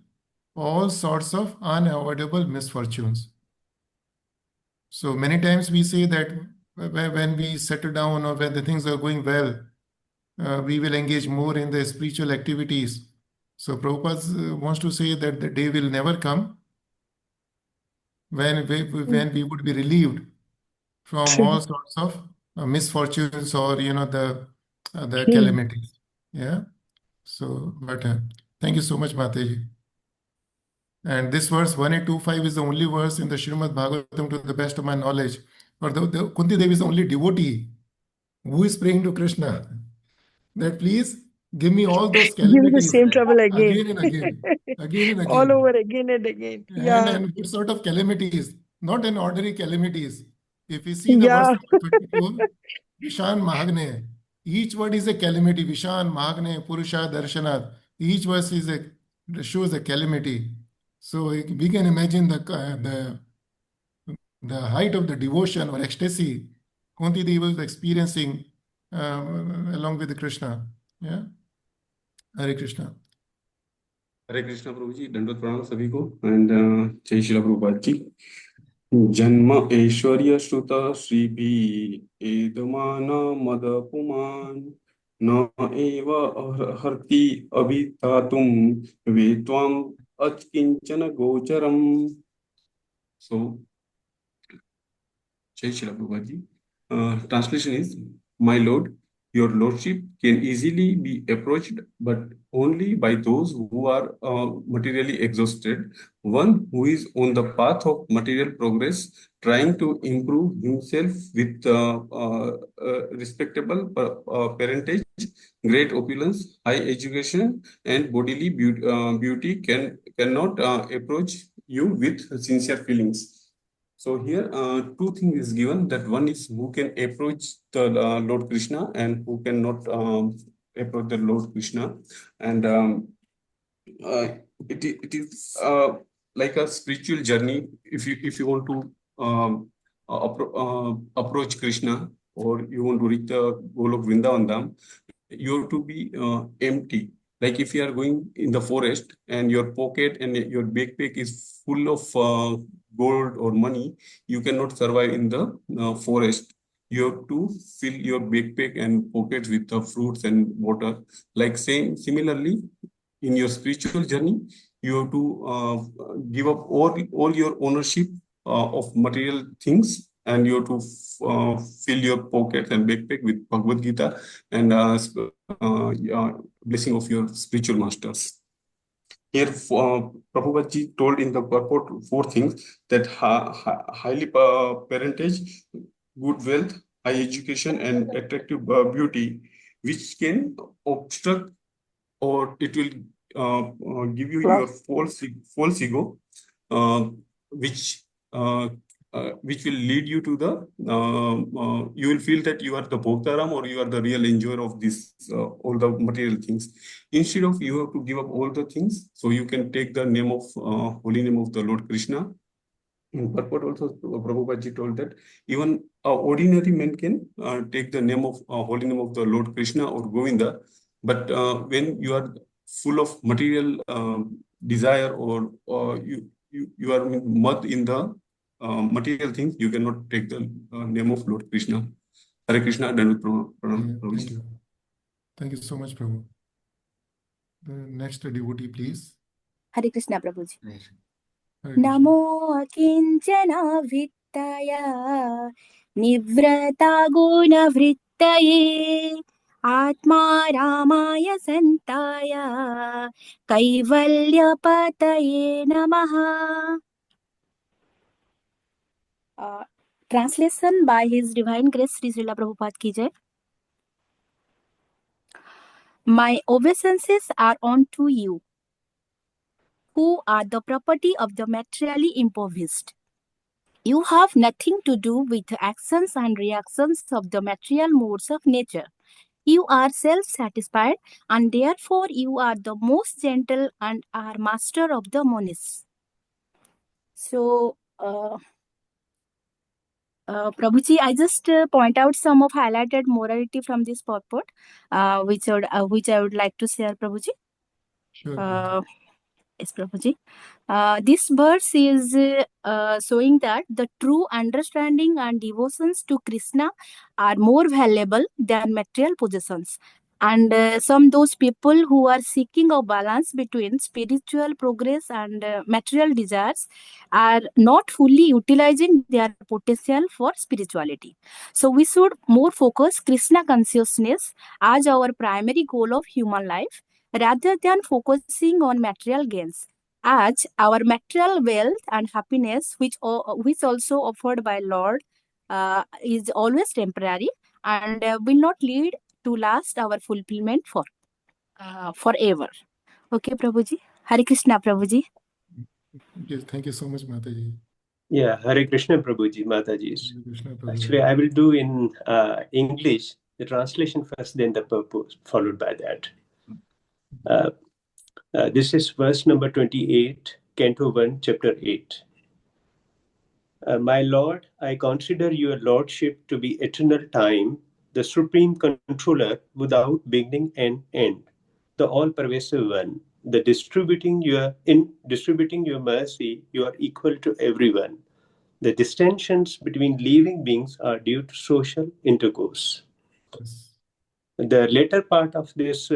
all sorts of unavoidable misfortunes. So many times we say that when we settle down or when the things are going well, we will engage more in the spiritual activities. So Prabhupada wants to say that the day will never come when we would be relieved from all sorts of misfortunes or the calamities. Yeah. So, but thank you so much, Mataji. And this verse 1825 is the only verse in the Srimad Bhagavatam, to the best of my knowledge, or the Kunti Devi is the only devotee who is praying to Krishna that please Give me all those Give me the calamities same trouble again. again and again, again and All again. over again and again. Yeah. And what sort of calamities? Not an ordinary calamities. If you see the verse Yeah. number 34, Vishan Mahagne, each word is a calamity. Vishan Mahagne, Purusha Darshanat. Each verse is shows a calamity. So we can imagine the height of the devotion or ecstasy Kunti Devi was experiencing along with Krishna. Yeah, Hare Krishna. हरे कृष्णा प्रभु जी, दंडवत प्रणाम सभी को and जय श्रीला प्रभुपाद जी। जन्म ऐश्वर्य श्रुत श्रीभि एदमान मद पुमान न एव हर्ति अभिधातुम वेत्वाम अकिंचन गोचरम। सो जय Srila Prabhupada ji. Translation is, my Lord, your Lordship can easily be approached, but only by those who are materially exhausted. One who is on the path of material progress, trying to improve himself with respectable parentage, great opulence, high education, and bodily beauty cannot approach you with sincere feelings. So here, two things is given, that one is who can approach the Lord Krishna and who cannot approach the Lord Krishna. And it is like a spiritual journey. If you want to approach Krishna, or you want to reach the goal of Vrindavan Dham, you have to be empty. Like if you are going in the forest and your pocket and your backpack is full of gold or money, you cannot survive in the forest. You have to fill your backpack and pockets with the fruits and water. Like similarly, in your spiritual journey, you have to give up all your ownership of material things, and you have to fill your pockets and backpack with Bhagavad Gita and blessing of your spiritual masters. Here, Prabhupada ji told in the purport four things, that highly parentage, good wealth, high education, and attractive beauty, which can obstruct, or it will give you your false ego, which which will lead you to the you will feel that you are the Bhoktaram, or you are the real enjoyer of this all the material things. Instead of, you have to give up all the things, so you can take the name of holy name of the Lord Krishna. In purport also, Prabhupada ji told that even ordinary men can take the name of holy name of the Lord Krishna or Govinda, but when you are full of material desire, or you are mud in the material things, you cannot take the name of Lord Krishna. Hare Krishna. Thank you. Thank you so much, Prabhu. The next devotee, please. Hare Krishna, Prabhuji. Hare Krishna. Namo akinchana vittaya nivrata guna vrittaye atma ramaya santaya kaivalya pataye namaha. Translation by His Divine Grace Sri Srila Prabhupāda ki jai. My obeisances are unto you, who are the property of the materially impoverished. You have nothing to do with the actions and reactions of the material modes of nature. You are self-satisfied, and therefore you are the most gentle and are master of the monies. So, Prabhuji, I just point out some of highlighted morality from this purport, which I would like to share, Prabhuji. Sure. Yes, Prabhuji. This verse is showing that the true understanding and devotions to Krishna are more valuable than material possessions. And those people who are seeking a balance between spiritual progress and material desires are not fully utilizing their potential for spirituality. So we should more focus Krishna consciousness as our primary goal of human life, rather than focusing on material gains, as our material wealth and happiness, which also offered by Lord, is always temporary and will not lead to last our fulfillment for. forever. Okay, Prabhuji. Hare Krishna, Prabhuji. Thank you so much, Mataji. Yeah, Hare Krishna, Prabhuji, Mataji. Hare Krishna, Prabhuji. Actually, I will do in English, the translation first, then the purpose, followed by that. This is verse number 28, Canto 1, Chapter 8. My Lord, I consider your Lordship to be eternal time, the supreme controller without beginning and end, the all-pervasive one. In distributing your mercy, you are equal to everyone. The distinctions between living beings are due to social intercourse. Yes. The later part of this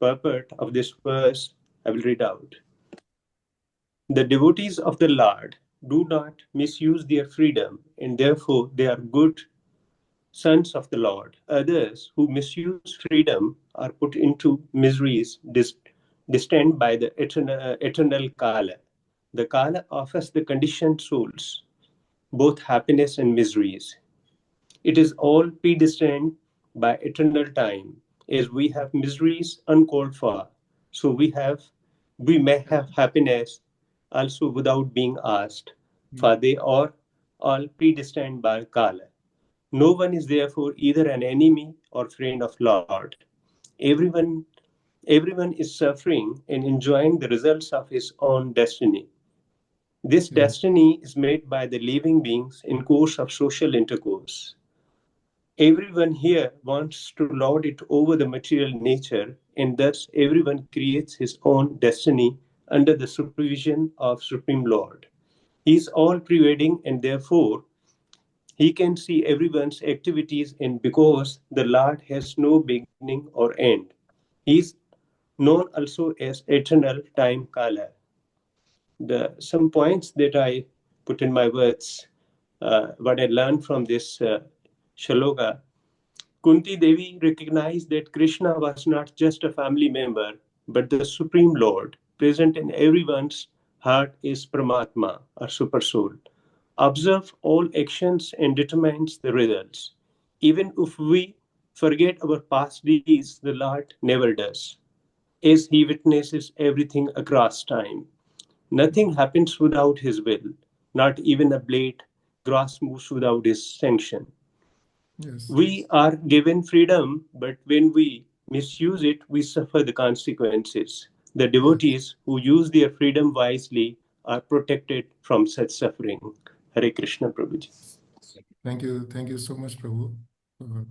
purport of this verse, I will read out. The devotees of the Lord do not misuse their freedom, and therefore they are good sons of the Lord. Others who misuse freedom are put into miseries destined by the eternal Kala. The Kala offers the conditioned souls both happiness and miseries. It is all predestined by eternal time, as we have miseries uncalled for. So we may have happiness also without being asked, for they are all predestined by Kala. No one is therefore either an enemy or friend of Lord. Everyone is suffering and enjoying the results of his own destiny. This destiny is made by the living beings in course of social intercourse. Everyone here wants to lord it over the material nature, and thus everyone creates his own destiny under the supervision of Supreme Lord. He is all-pervading, and therefore he can see everyone's activities, and because the Lord has no beginning or end, he is known also as eternal time Kala. Some points that I put in my words, what I learned from this shloka. Kunti Devi recognized that Krishna was not just a family member, but the Supreme Lord. Present in everyone's heart is Paramatma, or Super Soul. Observe all actions and determines the results. Even if we forget our past deeds, the Lord never does, as He witnesses everything across time. Nothing happens without His will, not even a blade grass moves without His sanction. Yes. We are given freedom, but when we misuse it, we suffer the consequences. The devotees who use their freedom wisely are protected from such suffering. Hare Krishna, Prabhuji. Thank you so much, Prabhu, for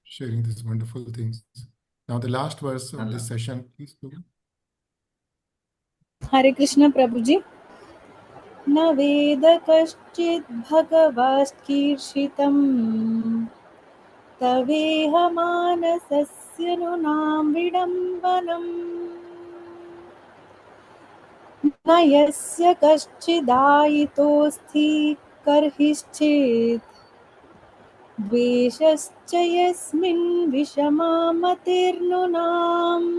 sharing these wonderful things. Now, the last verse of this session, please, Prabhu. Hare Krishna, Prabhuji. न वेद कश्चित् भगवत्कीर्षितम् तवेह मानसस्य नृणां विडम्बनम् न यस्य कश्चिदायितोऽस्ति कर्हिश्चेत् द्वेषश्च यस्मिन् विषमा मतिर्नृणाम्.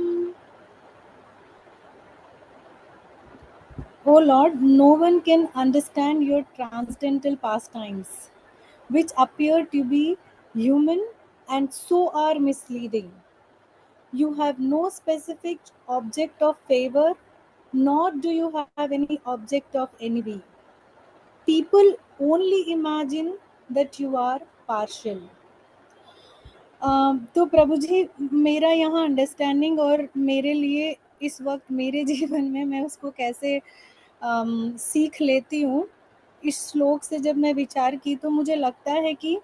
O Lord, no one can understand your transcendental pastimes, which appear to be human and so are misleading. You have no specific object of favor, nor do you have any object of envy. People only imagine that you are partial. तो प्रभु जी, मेरा यहाँ understanding और मेरे लिए इस वक्त मेरे जीवन में मैं उसको कैसे सीख लेती हूँ, इस श्लोक से जब मैं विचार की तो मुझे लगता है कि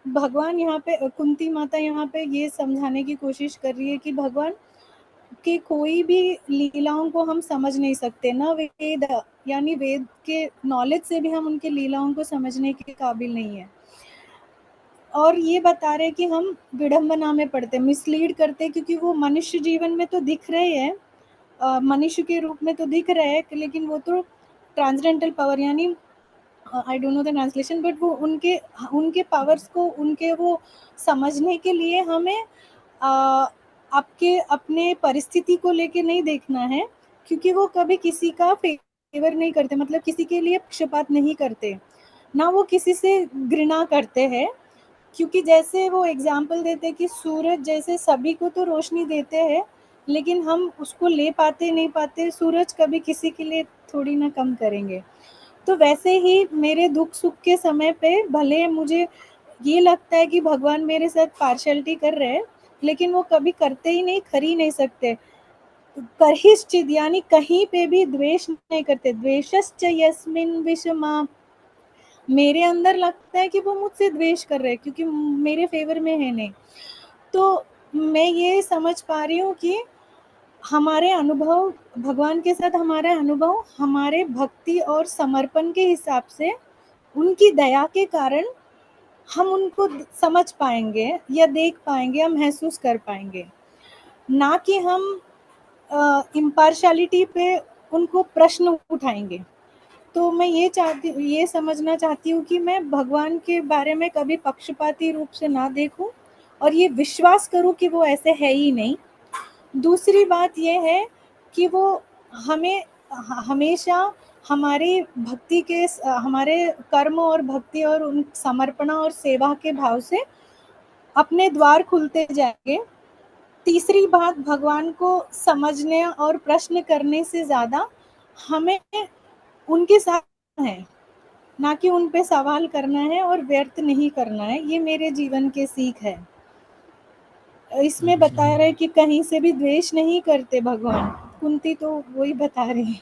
भगवान यहाँ पे, कुंती माता यहाँ पे ये समझाने की कोशिश कर रही है कि भगवान के कोई भी लीलाओं को हम समझ नहीं सकते, ना वेद यानी वेद के नॉलेज से भी हम उनके लीलाओं को समझने के काबिल नहीं है. और ये बता रहे कि हम विडंबना में पड़ते, मिसलीड करते, क्योंकि वो मनुष्य जीवन में तो दिख रहे हैं, मनुष्य के रूप में तो दिख रहे हैं, लेकिन वो तो ट्रांसडेंटल पावर यानी I don't know the translation, but वो उनके पावर्स को, उनके वो समझने के लिए हमें आपके अपने परिस्थिति को लेके नहीं देखना है, क्योंकि वो कभी किसी का फेवर नहीं करते, मतलब किसी के लिए पक्षपात नहीं करते, ना वो किसी से घृणा करते हैं, क्योंकि जैसे वो एग्जाम्पल देते कि सूरज जैसे सभी को तो रोशनी देते हैं, लेकिन हम उसको ले पाते नहीं पाते, सूरज कभी किसी के लिए थोड़ी ना कम करेंगे। तो वैसे ही मेरे दुख सुख के समय पे भले मुझे ये लगता है कि भगवान मेरे साथ पार्शलिटी कर रहे हैं, लेकिन वो कभी करते ही नहीं, कर ही नहीं सकते। कर्हिश्चिद यानी कहीं पे भी द्वेष नहीं करते। द्वेषश्च यस्मिन् विषमा, मेरे अंदर लगता है कि वो मुझसे द्वेष कर रहे हैं क्योंकि मेरे फेवर में है नहीं। तो मैं ये समझ पा रही हूँ कि हमारे अनुभव भगवान के साथ, हमारे अनुभव हमारे भक्ति और समर्पण के हिसाब से, उनकी दया के कारण हम उनको समझ पाएंगे या देख पाएंगे या महसूस कर पाएंगे, ना कि हम इम्पार्शलिटी पे उनको प्रश्न उठाएंगे। तो मैं ये समझना चाहती हूँ कि मैं भगवान के बारे में कभी पक्षपाती रूप से ना देखूं और ये विश्वास करूं कि वो ऐसे है ही नहीं। दूसरी बात ये है कि वो हमें हमेशा हमारी भक्ति के हमारे कर्म और भक्ति और उन समर्पणा और सेवा के भाव से अपने द्वार खुलते जाएंगे। तीसरी बात, भगवान को समझने और प्रश्न करने से ज़्यादा हमें उनके साथ है, ना कि उन पे सवाल करना है और व्यर्थ नहीं करना है। ये मेरे जीवन के सीख है। इसमें बता रहे कि कहीं से भी द्वेष नहीं करते भगवान। कुंती तो वही बता रही है,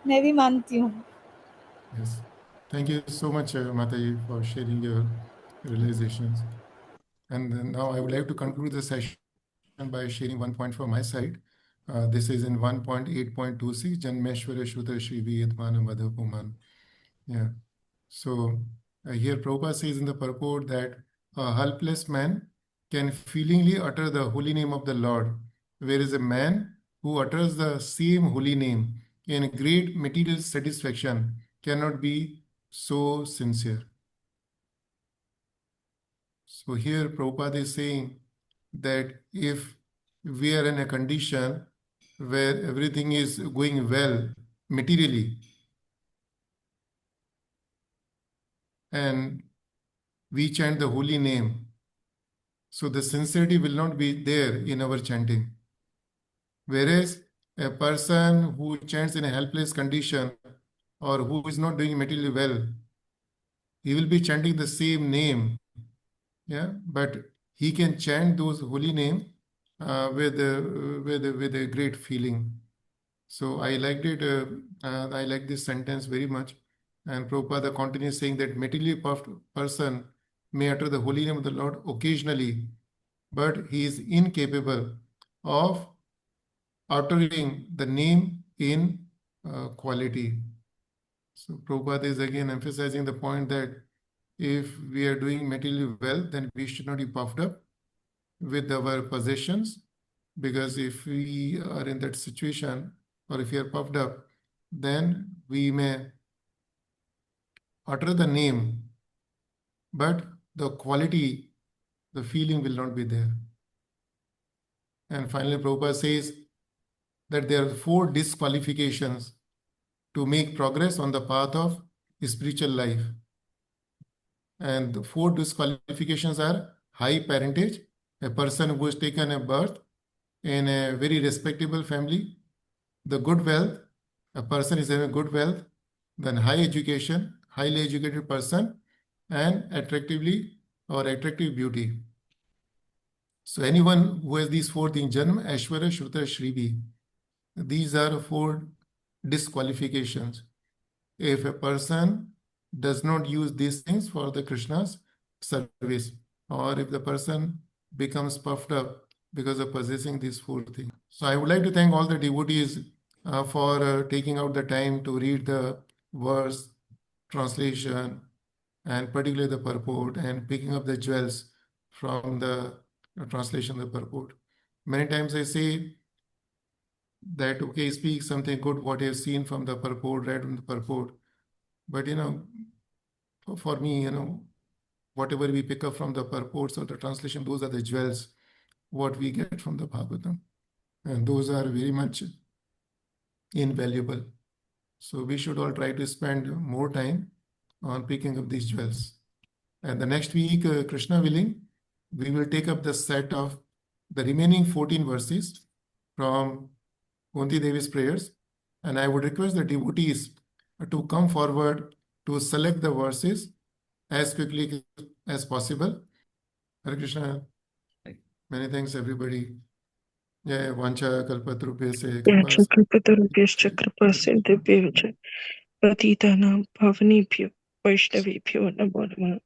मैं भी मानती हूँ। Yes. Thank you so much, Mataji, for sharing your realizations. And now I would like to conclude the session by sharing one point from my side. This is in 1.8.26, Janmeshwara Shuta Shri Viyatmana Madhapuman. Yeah. So here Prabhupada says in the purport that a helpless man can feelingly utter the holy name of the Lord, whereas a man who utters the same holy name in great material satisfaction cannot be so sincere. So here Prabhupada is saying that if we are in a condition where everything is going well materially, and we chant the holy name, so the sincerity will not be there in our chanting. Whereas a person who chants in a helpless condition or who is not doing materially well, he will be chanting the same name, yeah, but he can chant those holy name with a great feeling. So I liked it. I like this sentence very much. And Prabhupada continues saying that materially puffed person may utter the holy name of the Lord occasionally, but he is incapable of uttering the name in quality. So Prabhupada is again emphasizing the point that if we are doing materially well, then we should not be puffed up with our possessions, because if we are in that situation or if we are puffed up, then we may utter the name, but the quality, the feeling will not be there. And finally, Prabhupada says that there are 4 disqualifications to make progress on the path of spiritual life. And the 4 disqualifications are high parentage, a person who has taken a birth in a very respectable family; the good wealth, a person is having good wealth; then high education, highly educated person; and attractive beauty. So anyone who has these 4 things, Janma, Aishwarya, Shruta, Shrivi, these are 4 disqualifications. If a person does not use these things for the Krishna's service, or if the person becomes puffed up because of possessing these 4 things. So I would like to thank all the devotees for taking out the time to read the verse, translation, and particularly the purport, and picking up the jewels from the translation of the purport. Many times I say that, okay, speak something good, what you have seen from the purport, read from the purport. But, for me, whatever we pick up from the purports or the translation, those are the jewels, what we get from the Bhagavatam. And those are very much invaluable. So we should all try to spend more time on picking up these jewels. And the next week, Krishna willing, we will take up the set of the remaining 14 verses from Kunti Devi's prayers. And I would request the devotees to come forward to select the verses as quickly as possible. Hare Krishna. Many thanks, everybody. Jai Vancha Kalpatrubhyasya Kripas. Kalpatarubhyascha kripasindhubhyo च पतितानां पावनेभ्यो वैष्णवेभ्यो नमो नमः।